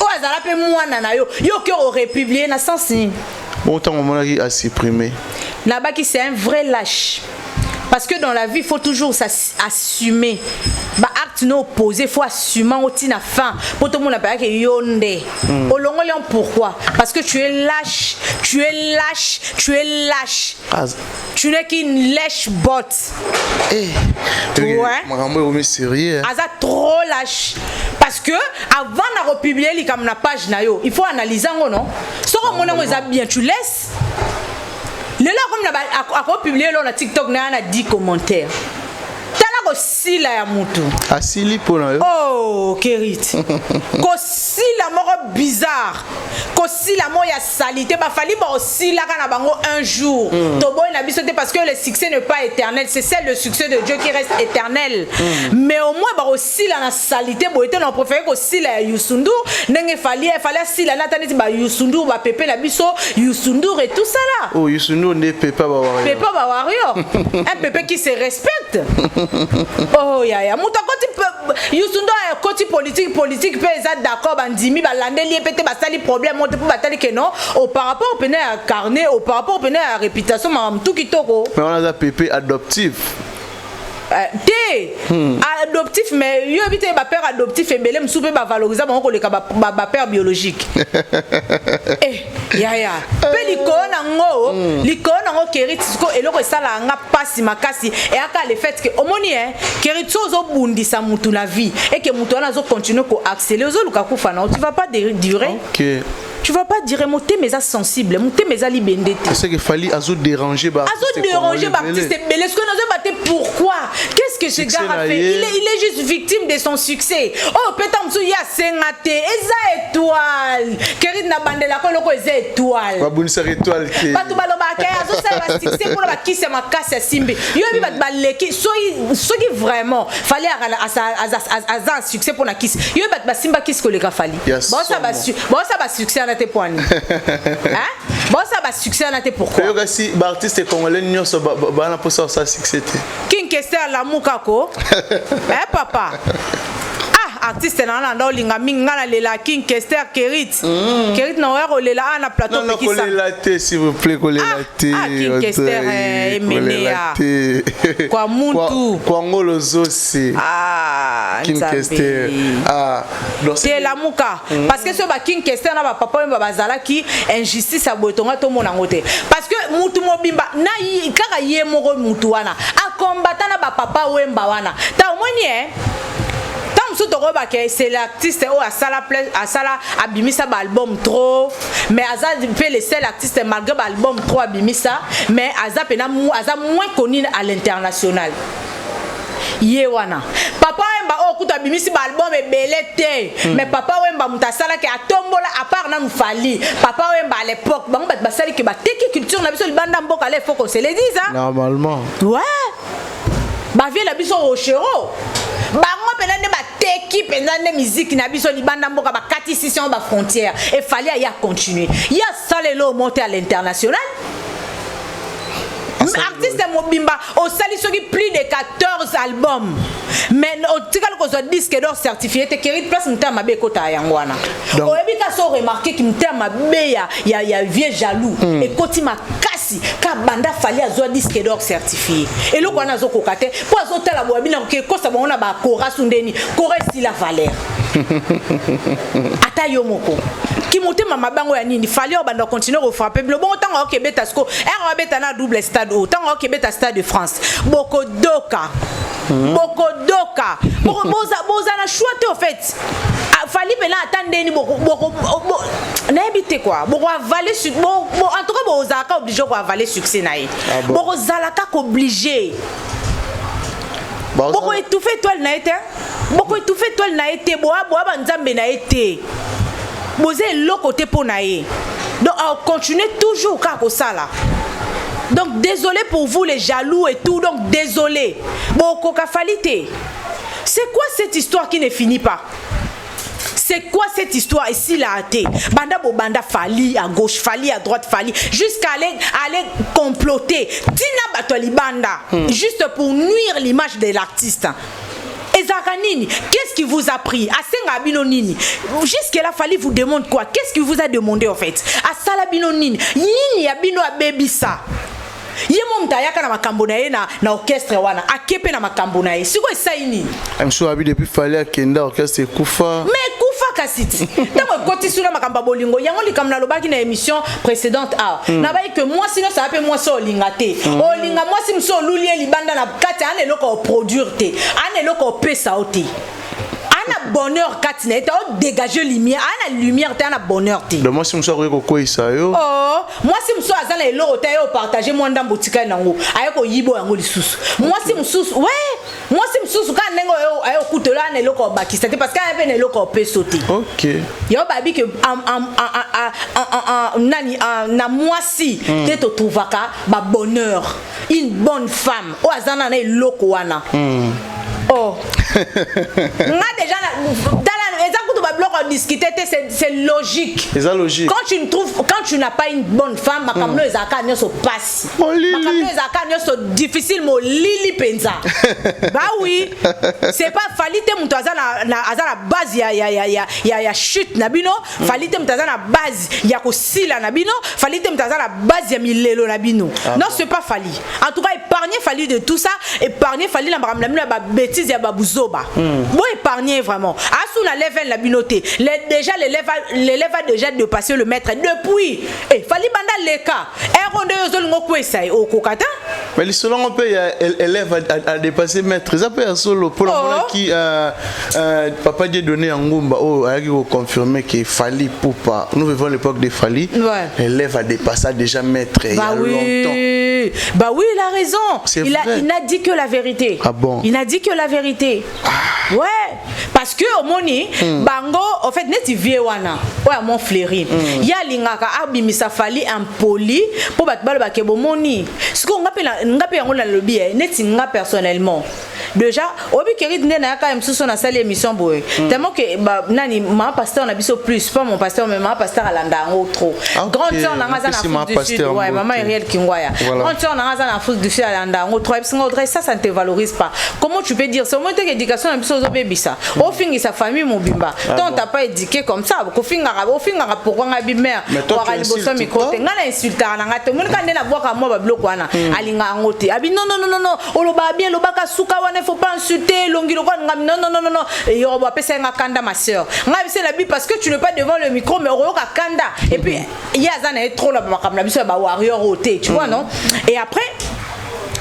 o azala pe mwana na yo ki o republier na sens ni autant on a supprimé là-bas qui c'est un vrai lâche. Parce que dans la vie, il faut toujours s'assumer. Bah, acte non opposé, il faut assumer aussi la fin. Pour tout le monde, on que yonde. Au long terme, pourquoi? Parce que tu es lâche. Tu es lâche. Tu n'es qu'une lèche botte. Ouais. Sérieux. Aza trop lâche. Parce que avant de republier les comme la page nayo, il faut analyser non. Sur mon nom bien, tu laisses. Le là comme a publié sur TikTok na 10 commentaires. Tala ko sila ya mutu. Asili pona yo. Oh, Kerit. Ko sila moko bizarre. Ko sila mo ya salité ba fali ba sila kana bango un jour. Tobo na biso te parce que le succès n'est pas éternel, c'est celle le succès de Dieu qui reste éternel. Mais au moins ba sila na salité bo été non préféré ko sila ya Youssou ndenge fallait sila na taneti ba Youssou Ndour ba Pépé na biso Youssou Ndour et tout ça là. Oh Youssou Ndour ne Pépé ba Wario. Pépé ba Wario. Un Pépé qui se respecte. Oh ya muta koti Youssou Ndour koti politique pe za d'accord bandimi ba landeli pété ba sali problème monte pour batali que non au par rapport au peine à carnet au par rapport au peine à réputation mam tout kitoko. Mais on a un Pépé adoptif. Adoptif mais yo habite ba père adoptif et belem soupe ba valoriser ba ko le ka ba père biologique. Ya pe likona ngo Kerit ko eloko sala nga pasi makasi et aka le fait que omoni Kerit zo bundisa mutu la vie et que mutu na zo continuer ko accélérer zo luka kufa na tu vas pas durer. OK. Tu vas pas dire mon thé mais sensible, mon thé mais libendé. C'est qu'il fallait azo déranger ba. Azo déranger ba artiste belé. Est-ce que nous avons battu pourquoi? Qu'est-ce que ce gars a fait? Il est juste victime de son succès. Oh peut-être monsieur ya sengate, eza étoile. Kerit na bandela ko loko eza étoile. Ba bonisa étoile ki. Ba to baloba ka azo ça va succès pour ba ki se makasa simbe. Yo bi ba leki soki vraiment fallait à succès pour na kiss. Yo ba simba kiss ko le ka fali. Bon ça va succès na te poani. Hein? Bon ça va succès na te pourquoi? Yo si ba artiste congolais nyonso ba na posa ça succès te. King Kester la mukako. Papa. artiste na ndo linga minga na lela King Kester Kerit na wero lela na plateau non pekisa kolela te s'il vous plaît kolela te King Kester emenea kwa muntu kwa ngolo zosi King Kester c'est la muka parce que ce ba King Kester na ba papa ba bazalaki injustice a botonga to mona ngote parce que mutu mobimba na yi kaka ye moko mutu wana a combattre na ba papa wemba wana ta omoni c'est l'artiste où à sala abimisa ba album trop mais aza fait le seul artiste malgré ba album trop abimisa mais aza moins connu à l'international yewana papa wemba okuta abimisi ba album ebelete mais papa wemba mutasala ke atombola à part na mfali papa wemba à l'époque bango bat basali ke ba teki culture na biso libanda mboka le faut qu'on se le dise hein normalement ouais ba vie la biso rochero bango penande ba teki penande musique na biso libanda mboka ba katisi sur ba frontière et fallait y continuer ya salelo monter à l'international. Artiste mobimba au sali soki plus de 14 albums mais au tikal ko zo disque d'or certifié te Kerit place mta mabe kota yangwana o ebika so remarquer ki mta mabe ya vieux jaloux et koti makasi ka banda fali azo disque d'or certifié et loko na zo kokate po azo tala bo bina ke ko sa bona ba kora sundeni koresi la valeur ata yo moko ki motema mabango ya nini fali o banda continuer au frapper le bon temps OK beta sko er beta na double stade au temps OK beta stade de France boko doka boza na choix en fait fali pena attendeni boko na habité quoi boko avaler sur en tout cas boza ka obligé ko avaler succès na yi boko zalaka obligé boko étouffer toile na été boko étouffer toile na été boa banzambe na été bozé le côté pour naïe donc continuez toujours kako sala donc désolé pour vous les jaloux et tout donc désolé boko kafalité c'est quoi cette histoire qui ne finit pas c'est quoi cette histoire ici là athée banda fali à gauche fali à droite fali jusqu'à aller comploter tina batoli banda juste pour nuire l'image de l'artiste. Ezakanini, qu'est-ce qui vous a pris? Asenga binonini. Jusque-là, fallait vous demander quoi? Qu'est-ce qui vous a demandé en fait? Asala binonini. Yini ya bino a bebisa. Yemo mtayaka na makambo na ye na orchestre wana. Akepe na makambo na ye. Siko esaini. Amso abi depuis fallait akenda orchestre kufa. Mais kufa kasiti. Tango koti sula makamba bolingo. Yango likamna lobaki na émission précédente na ba que moi sinon ça appelle moi so lingate. Olinga moi si mso lulie libanda na kati ane loko produire te. Ane loko pesa oti. Ana bonheur katina eta o dégager lumière ana lumière te ana bonheur te. De moi si mso ko ko isa yo. Oh, moi si mso azana eloko te yo partager moi ndambo tika nango. Ayeko yibo yango lisusu. Moi si msusu ouais, moi si msusu ka nengo yo ayo kutela ana eloko bakisa te parce que ave na eloko peso te. OK. Yo babi que nani na moi si te to trouvaka ba bonheur, une bonne femme. O azana na eloko wana. Oh. Nga déjà discuter c'est logique. C'est logique. Quand tu n'as pas une bonne femme, makamno ezaka nyoso passe. Makamno ezaka nyoso difficile mo lili penza. Bah oui. C'est pas falite muto azana azana base ya chute na bino, falite muto azana base ya kosila na bino, falite muto azana base ya milelo na bino. Non, c'est pas fali. En tout cas, épargner fali de tout ça, épargner fali la makamna ba bêtise ya babuzoba. Bon épargner vraiment. Asu na level la binoté. Déjà l'élève a déjà dépassé le maître depuis fali banda leka eronde yozolingo kwesa o kokata mais le selon on peut élève a dépassé maître ça peut solo pour la qui papa Dieu donné en ngumba a confirmé que fali poupa nous vivons l'époque de fali élève a dépassé déjà maître il y a longtemps. Bah oui, il a raison. Il n'a dit que la vérité. Ah bon? Il n'a dit que la vérité. Ouais, parce que au moni bango en fait neti viewana ouais mon fléri ya lingaka abimisa fali impoli pour batbalo bakebo moni ce qu'on appelle yango na lobby neti nga personnellement déjà obi Kerit nde na ka msuso na salle émission boy tellement que nani ma pasteur na biso plus pas mon pasteur mais ma pasteur alanda ngo trop grande sœur na ngaza na Afrique du Sud ouais maman Ariel Kingwaya grande sœur na ngaza na Afrique du Sud alanda ngo trop ça ne te valorise pas. Comment tu peux dire c'est au moins éducation na biso zo bebisa au fingi sa famille mobimba tant t'as pas éduqué comme ça ko finga pourquoi ngabi mère wa liboso micro te ngana insulta na ngate mon kande na boka moi ba bloko wana alinga ngote abi non oloba bien lobaka suka wana faut pas insulter longilo kwa ngam non et on va passer nga kanda ma sœur ngabi c'est la bi parce que tu n'es pas devant le micro mais oroka kanda et puis il y a ça na trop la ba na biso ba warrior oté tu vois non et après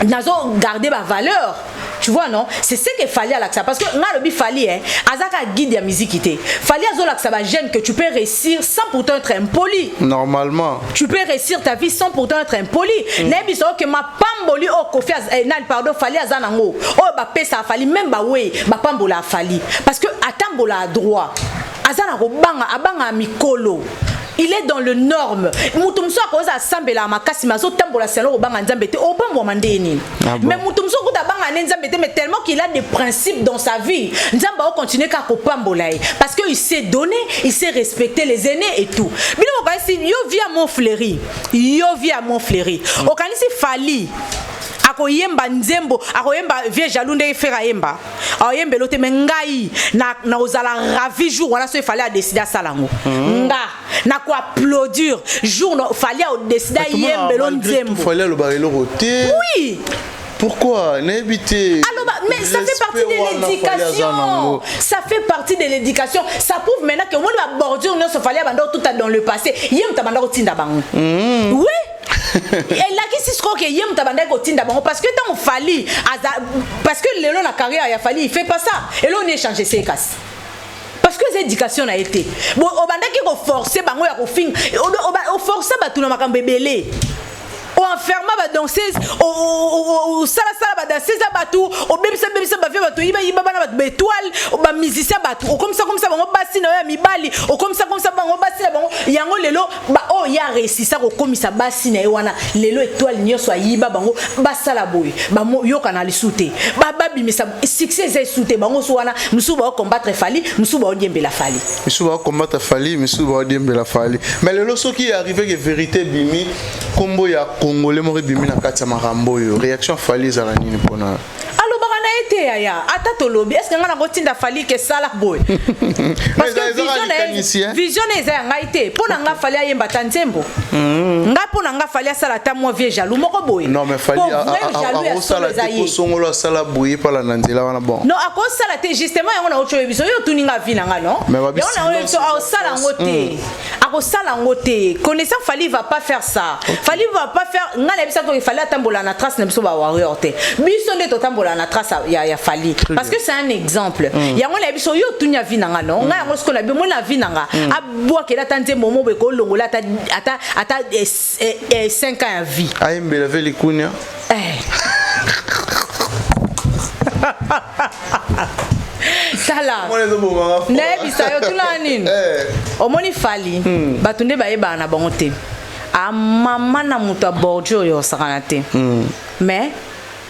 nazo garder ma valeur. Tu vois non, c'est ce qu'il fallait à l'accès parce que ngalobi fallait hein, azaka guide ya musique ité. Fallait azo l'accès ba jeune que tu peux réussir sans pourtant être impoli. Normalement. Tu peux réussir ta vie sans pourtant être impoli. Nebi so que ma pamboli o kofi nan pardon fallait azana ngo. Oh ba pesa fallait même ba we ba pambola fallait parce que atambola à droit. Azana ko banga abanga mikolo. Il est dans le norme. Mutumso akoza sambela makasi mazo tambola selo obanga nzambete obambo mandeni. Mais mutumso kuta banga nzambete mais tellement qu'il a des principes dans sa vie. Nzamba o continuer ka ko pambola parce que il s'est donné, il s'est respecté les aînés et tout. Bino ko kasi yo via mon fleury. Okanisi fali akoyemba nzembo akoyemba vie jalunde fera yemba ayembe lote mengai na ozala ravi jour wana so il fallait décider ça lango nga na ko applaudir jour no fallait décider yembe lo nzembo fallait le barelo roté oui. Pourquoi n'habiter? Mais ça fait partie de l'éducation. Ça fait partie de l'éducation. Ça prouve maintenant que moi la bordure ne se fallait abandonner tout dans le passé. Yem tabanda ko tinda bango. Oui. Et là qui se croit que yem tabanda ko tinda bango parce que tant fallait parce que le long la carrière il a fallu il fait pas ça. Et là on échange ses casses. Parce que l'éducation a été. Bon obanda qui ko forcer bango ya ko fin. O forcer ba tout na makambe belé. O enferma ba danseuse o sala ba danseuse batou o bebisa ba fait batou iba bana ba étoile ba musicien batou o comme ça bango basi na ya mibali o comme ça bango basi na bango yango lelo ba o ya réussi ça ko komisa basi na wana lelo étoile nyoso ayiba bango basala boy ba yoka na lisute ba bimisa succès est souté bango so wana musu ba combattre fali musu ba odiembela fali musu ba combattre fali musu ba odiembela fali mais lelo so qui est arrivé que vérité bimi kombo ya Congolais mori bimi na kati ya makambo yo réaction fali za nini pona allo bagana été aya ata to lobi est-ce que ngana kotinda fali ke sala boy parce que vision eza ngaité pona nga fali ayemba tanzembo nga pona nga fali sala ta mo vie jaloux moko boy non mais fali a sala te ko songolo sala boy pala nanzela wana bon non a ko sala te justement yango na ocho biso yo tuninga vina nga non yango na so a sala ngote a ko sala ngote connaissant fali va pas faire ça fali va pas faire ngala bisa ko il fallait tambola na trace na biso ba warrior te biso nde to tambola na trace ya fali parce que c'est un exemple yango na biso yo tunya vina nga non nga yango ce qu'on a besoin la vina nga a boa ke la tante momo be ko longola ata 5 ans à vie ayembe la veli kunya sala nebisa yo tuna nini omoni fali batunde bayeba na bango te a maman na muta bordio yo sakanate mais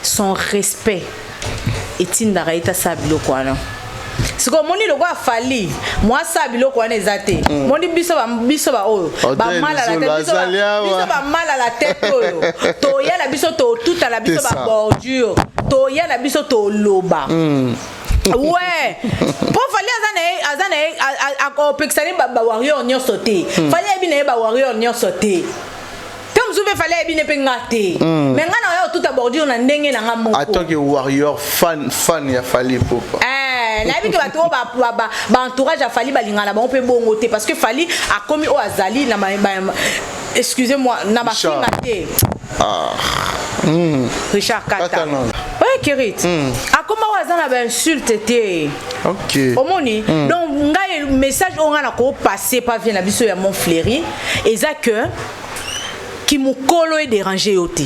son respect etinda raita sabilo kwana siko moni lo kwa fali moi sabilo kwana ezate moni biso ba oyo ba mala la tête biso ba mala la tête oyo to ya la biso to tout à la biso ba bordio to ya la biso to loba ouais pour fallait azana a complexer ba warrior nyo sauter fallait bien ba warrior nyo sauter comme vous fallait bien pengate mais ngana yo tout à bordure na ndenge na ngamoko attends que warrior fan ya fali popa na bi ke bato ba entourage a fali balingana ba on peut bongote parce que fali a commis au azali na excusez-moi na ba fingate Richard Kata ouais Kerit a comment wazana ba insulte te OK omoni donc ngai message on a ko passer pas vient na biso ya mon fleury et ça que qui mukolo est dérangé yote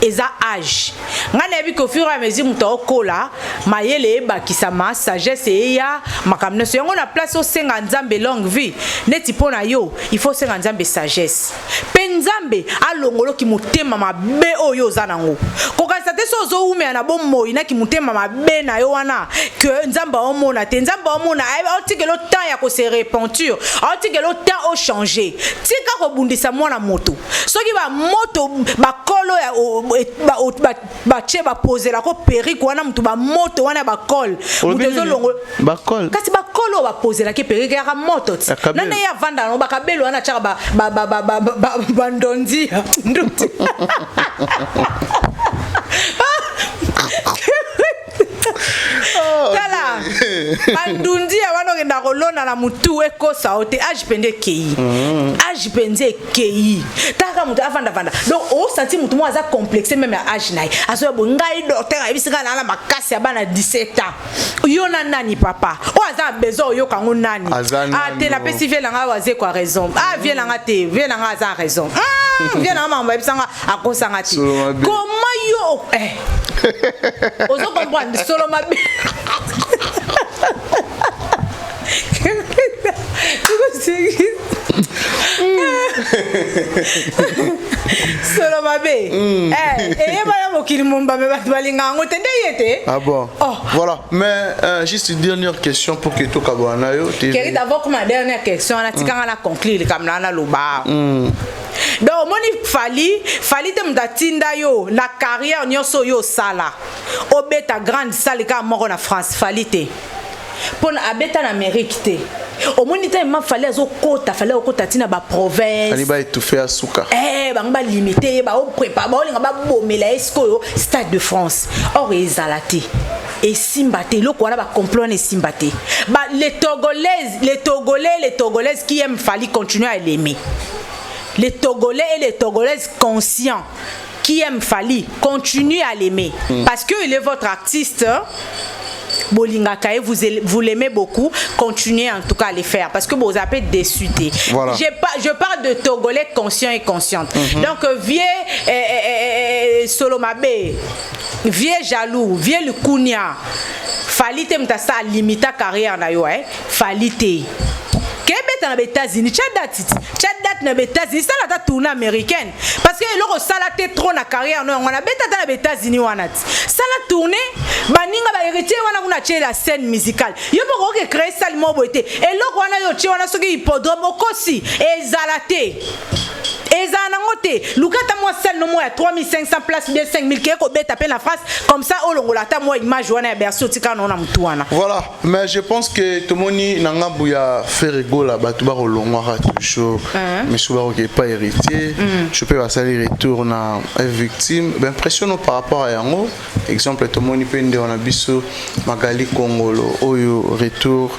eza âge ngana bi ko fur et à mesure muto okola mayele ba kisama sagesse ya makamne so yango na place o senga nzambe longue vie neti pona yo il faut senga nzambe sagesse pe nzambe alongolo ki mutema mabe oyo zanango ko kasate so zo ume na bommo ina ki mutema mabe na yo wana que nzamba omona te nzamba omona oti que le temps ya ko se repentir oti que le temps o changer tika ko bundisa mwana moto soki ba moto ba kolo ya ba che ba poser la ko perrique wana mutu ba moto wana ba kol mutu zo longo ba kol kasi ba kolo ba poser la ke perrique ya moto nana ya vanda no ba kabelo wana chaka ba ndondi Tala bandundi abano kenda kolona na mutu ekosa ote ajipende kei ajipende kei taka mutu afanda vanda donc o senti mutu mo aza complexe même à âge naï aso bo ngai docteur abisika na makasi abana 17 ans yo na nani papa o aza besoin yo kango nani te na pesi vie langa waze quoi raison vie langa te vie langa aza raison vie langa mamba ebisanga akosanga te comment yo ozo comprendre solo mabe solo mabe bana mokili momba me bato balinga ngo tende yete ah bon voilà mais juste une dernière question pour que to kabana yo Keri d'abord comme dernière question na tikanga na conclure comme na loba donc moni fali te mdatinda yo na carrière nyoso yo sala obeta grande salle ka moko na France fali te pona abeta na Amérique te au monita ma fallait okota fallait okota tina ba province ani ba étouffer asuka ba limité ba o préparer ba linga ba bomela esco Stade de France or ezalati et Simbate loko wana ba complot ne Simbate ba les togolaises qui aiment Fally continuer à l'aimer. Les Togolais et les Togolaises conscients qui aiment Fally continuent à l'aimer parce que il est votre artiste. Bolinga Kaye, vous l'aimez beaucoup, continuez en tout cas à les faire parce que vous avez déçu. Voilà. Je parle de Togolais conscients et conscientes. Donc vieux Solomabe, vieux jaloux, vieux le Kounia, Fally te mtasa limita carrière na yo Fally te. Dans les États-Unis, Tchad dans les États-Unis, ça la tournée américaine parce que leur salaté trop na carrière non on a bêta dans les États-Unis wanat ça la tournée baninga ba héritier wana kuna tché la scène musicale yo boko ke créer ça le moboté et leur wana yo tché wana soki hippodrome okosi ezalaté ezanangote lukata moi celle no moi 3500 places bien 5000 keko beta pe la France comme ça au longo la ta moi image wana berso tika na mutu wana voilà mais je pense que tomoni nangambu ya ferego la batu ba rolongwa toujours mais souvent qui pas héritier je peux passer les retours na victime ben impressionnant par rapport à yango exemple tomoni pende on a biso Magali Kongolo oyo retour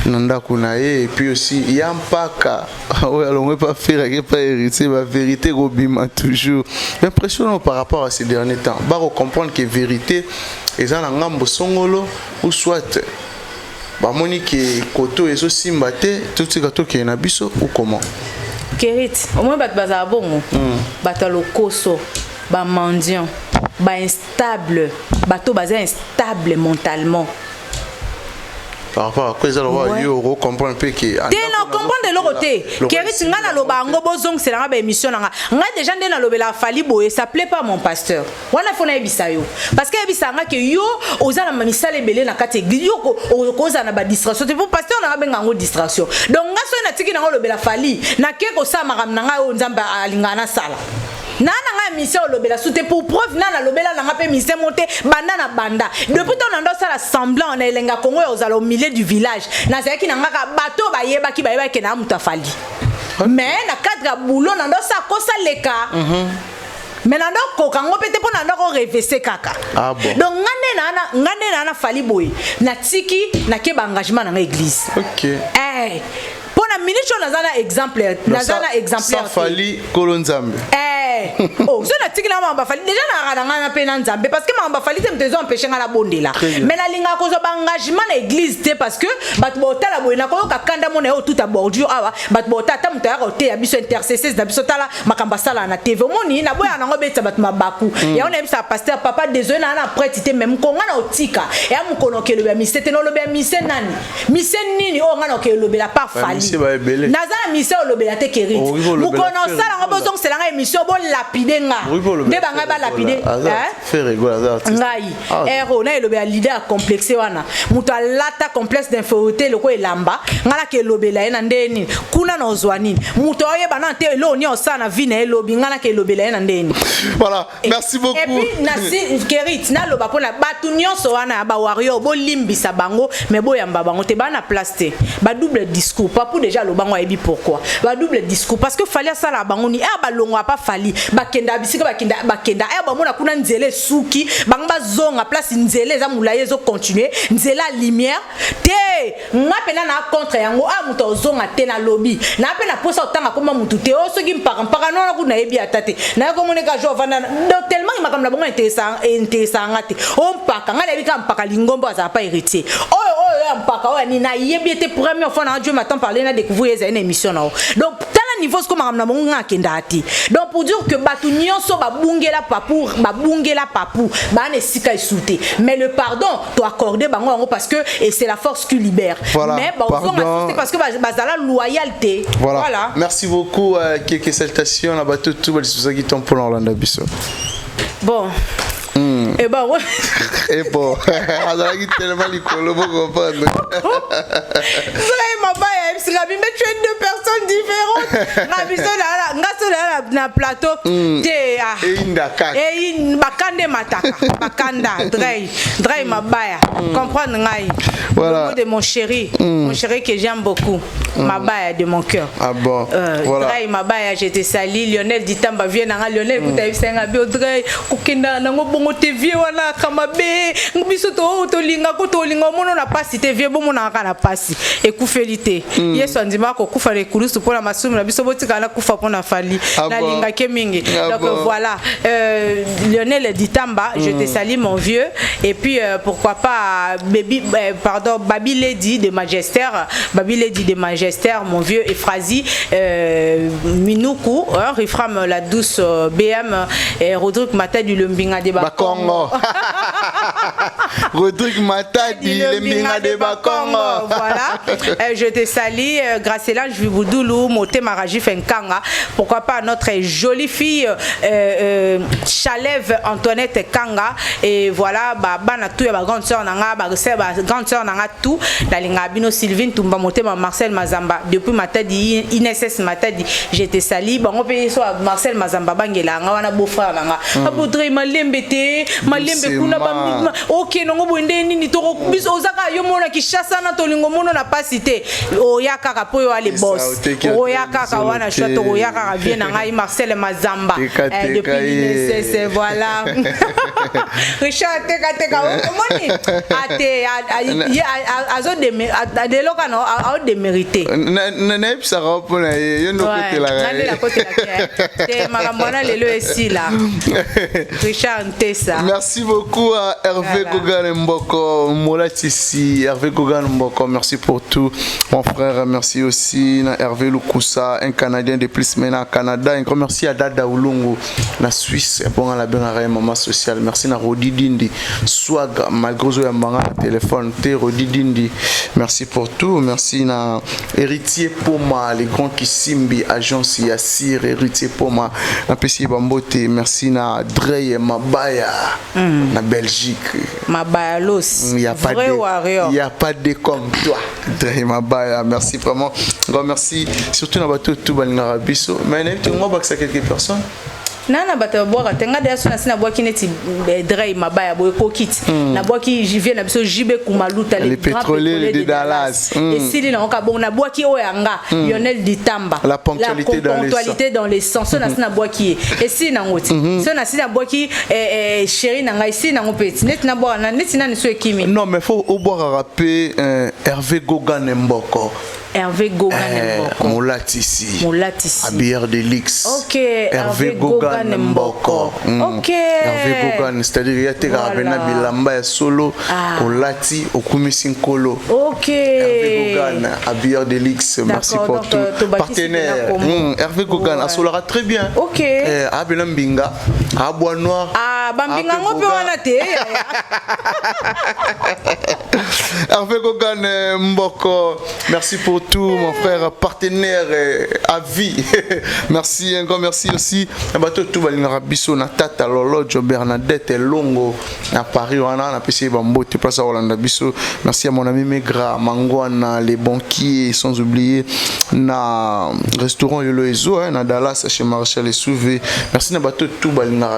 nanda kunae et puis aussi yampaka ouais alors on pas faire pas héritier la vérité robima toujours impressionnant par rapport à ces derniers temps ba comprendre que vérité eza na ngambo songolo ou soit ba moni que koto ezo simbate tout ce gato qui na biso ou comment Kerit au moins bat baza bongo batalo koso ba mendiant ba instable bato baza instable mentalement par rapport à quoi ils allaient yo comprendre un peu que non comprendre de l'autre côté Kerit ngana loba ngo bozong c'est la ba émission nga déjà ndena lobela Fally boye ça plaît pas mon pasteur wana fona ebisa yo parce que ebisa nga que yo ozana mamisale belé na kati église yo ko za na ba distraction c'est pour pasteur na benga ngo distraction donc nga so na tiki na ngo lobela Fally na ke ko sa makam na nga o nzamba alingana sala nana nga mission lobela soute pour preuve nana lobela na nga pe mission monter banda na banda depuis ton ando sala semblant na elenga Congo ozala au milieu du village na zaki na nga bato bayeba ki bayeba ke na muta Fally mais na cadre boulot na ndo sa kosa leka mais nando ko kango pete po nando ko revese kaka donc ngane na Fally boy na tiki na ke ba engagement na église OK pona ministre nazana exemplaire ça Fally kolonzambe oh so na tiki na mamba Fally déjà na ranga na pe na nzambe parce que mamba Fally te mtezo empêcher nga la bondela mais na linga ko zo ba engagement na église te parce que bat botala boy na ko ka kanda mona o tout à bordure awa bat botata mutaya ko te ya biso intercesseurs na biso tala makamba sala na TV moni na boya na ngo beta bat mabaku ya on aime ça pasteur papa désolé na prêtre te même ko nga na otika ya mukono ke lobe mise te no lobe mise nani mise nini o nga na ke lobe la par Fally nazana mise o lobe la te Kerit mukono sala ngo bozong c'est la émission bon lapider nga nde banga ba lapider fait rigoler ngai ero na elobe leader a complexe wana muto alata complexe d'infériorité loko elamba ngala ke lobela ena ndeni kuna na ozwani muto oyeba na te lo ni osana vi na elobi ngala ke lobela ena ndeni. Voilà, merci beaucoup. Et puis nasi Kerit na loba pona batu nyonso wana ba warrior bo limbisa bango mais bo yamba bango te bana plaster ba double discours pas pour déjà lo bango ebi pourquoi ba double discours parce que fallait ça la bango ni ba longo pas fali ba kenda bisika ba kenda ba mona kuna nzele suki bango ba zonga place nzele za mulaye zo continuer nzela lumière te ngapena na contre yango muto zonga te na lobby na pe na posa otanga koma mutu te o soki mpaka no kuna ebi atate na ko moneka jo vanda tellement il m'a comme la bonne intéressant ngate on mpaka ngale bika mpaka lingombo aza pas héritier mpaka o ni na yebi était première fois na Dieu m'attend parler na découvrir une émission na donc tala niveau ce comme na monga kenda ati donc pour dire que batu nyonso ba bungela papu ba ne sika isouté mais le pardon doit accorder bango parce que et c'est la force qui libère voilà, mais c'est parce que bazala loyauté voilà merci beaucoup quelques salutations na batu tout ba disouza qui tombe pour l'Orlando biso bon et bah ouais et bon alors qui tellement licolo pour comprendre mais tu es deux personnes différentes na plateau te et bakande mataka bakanda dray mabaya comprendre ngai voilà de mon chéri que j'aime beaucoup mabaya de mon cœur ah bon voilà dray mabaya je te salue Lionel Ditamba vient na Lionel kutayi senga bio dray kokenda nango bongo te vie wana kamabe biso to linga ko to linga mono na pasi te vie bomo na kana pasi ekufélité yeso ndima ko kufa le kulusu pona masumu na biso botika na kufa pona fali na linga ke mingi donc voilà Lionel Ditamba je te salue mon vieux et puis pourquoi pas Baby Lady de Magester mon vieux Efrazi Minuku Rifram la douce BM et Rodrigue Mata du Lumbinga de Bakongo Rodrigue Mata du Lumbinga de Bakongo voilà je te salue Gracielange Viboudoulou Moté Maraji Fenkanga pourquoi pas notre jolie fille Chalève Antoinette Kanga et voilà bana tout ba grande sœur nanga grande sœur nanga tout dalinga bino Sylvine Tumba Moté Marcel Mazamba depuis Matadi Inès Matadi je te salue bango pe so Marcel Mazamba bangela nga wana beau frère nanga abodre malembete malembe kuna ba OK nongo bonde nini to biso ozaka yo mona ki chassa na tolingo mono na pasité o yakaka po yo ale boss o yakaka wana choto o yakaka bien nanga Marcel Mazamba depuis c'est voilà Richard teka moni ate azo de loka no a de mériter na epsa ko pona yo no côté la côté la te magambona lelo esi là Richard Ntessa merci beaucoup à Hervé Gogan Mboko Molatisi Hervé Gogan Mboko merci pour tout mon frère merci aussi à Hervé Lukusa un Canadien de plus maintenant Canada un grand merci à Dada Ulungu na Suisse bon la bien maman sociale merci na Rodi Dindi Swag malgré zo yambanga téléphone te Rodi Dindi merci pour tout merci na Héritier Poma les grands Kisimbi agence Yassir Héritier Poma na pesi bambote merci na Drey Mabaya na Belgique Mabaya Los il y a pas de comme toi Drey Mabaya merci vraiment grand merci surtout na bato tout balinga biso mais tu moi ba quelques personnes nana bata boka tenga de asuna sina boki neti Drey Mabaya boy kokit na boki jivie na biso jibe kumaluta les pétroliers de Dallas et sili na oka bon na boki oyanga Lionel Ditamba la ponctualité dans les sens na sina boki et si na ngoti so na sina boki chéri na ngai si na ngopeti net na boka na net na niso ekimi non mais faut au boire rapper Hervé Gogan Mboko Hervé Gogan Mboko Molatisi Abier Delix OK Hervé Gogan Mboko OK Hervé Gogan c'est-à-dire il y a te rabena bilamba ya solo olati okumisi nkolo OK Hervé Gogan Abier Delix merci pour tout partenaire Hervé Gogan asolera très bien OK abena mbinga abwa noir bambinga ngope wana te Hervé Gogan Mboko, merci pour tout, mon frère, partenaire à vie. Merci, un grand merci aussi. Tout Bisso, Natata, Lolo, Bernadette, Longo, à Paris, on a PC Bambo, tu passes à Hollande Bisso. Merci à mon ami Megra, Mangouana, les banquiers, sans oublier, na restaurant Yolo Ezo, na Dallas, chez Marshall et Souvé. Merci à tout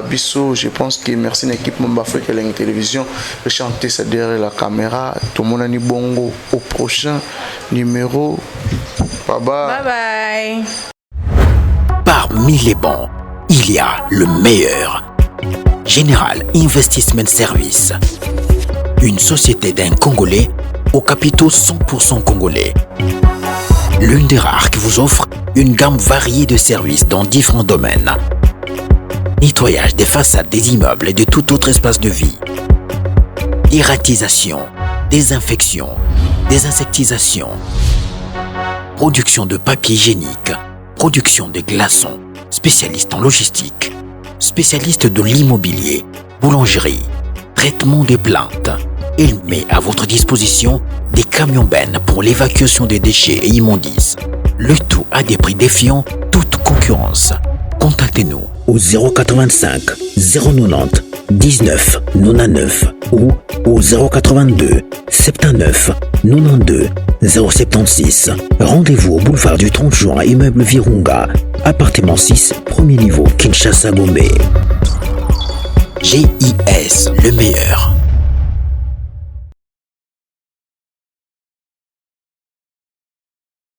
Bisso. Je pense que merci à l'équipe Mamba Afrique et la télévision de chanter ça derrière la caméra. Tout le monde a dit bongo au prochain numéro. Bye bye. Bye bye. Parmi les bons, il y a le meilleur. Général Investment Service. Une société d'un Congolais aux capitaux 100% congolais. L'une des rares qui vous offre une gamme variée de services dans différents domaines. Nettoyage des façades des immeubles et de tout autre espace de vie. Irratisation, désinfection, désinsectisation. Production de papier hygiénique, production de glaçons, spécialiste en logistique, spécialiste de l'immobilier, boulangerie, traitement des plaintes. Il met à votre disposition des camions-bennes pour l'évacuation des déchets et immondices. Le tout à des prix défiant toute concurrence. Contactez-nous au 085 090 19 99 ou au 082 79 92 076. Rendez-vous au boulevard du 30 juin, immeuble Virunga, appartement 6, premier niveau, Kinshasa, Gombe. GIS, le meilleur.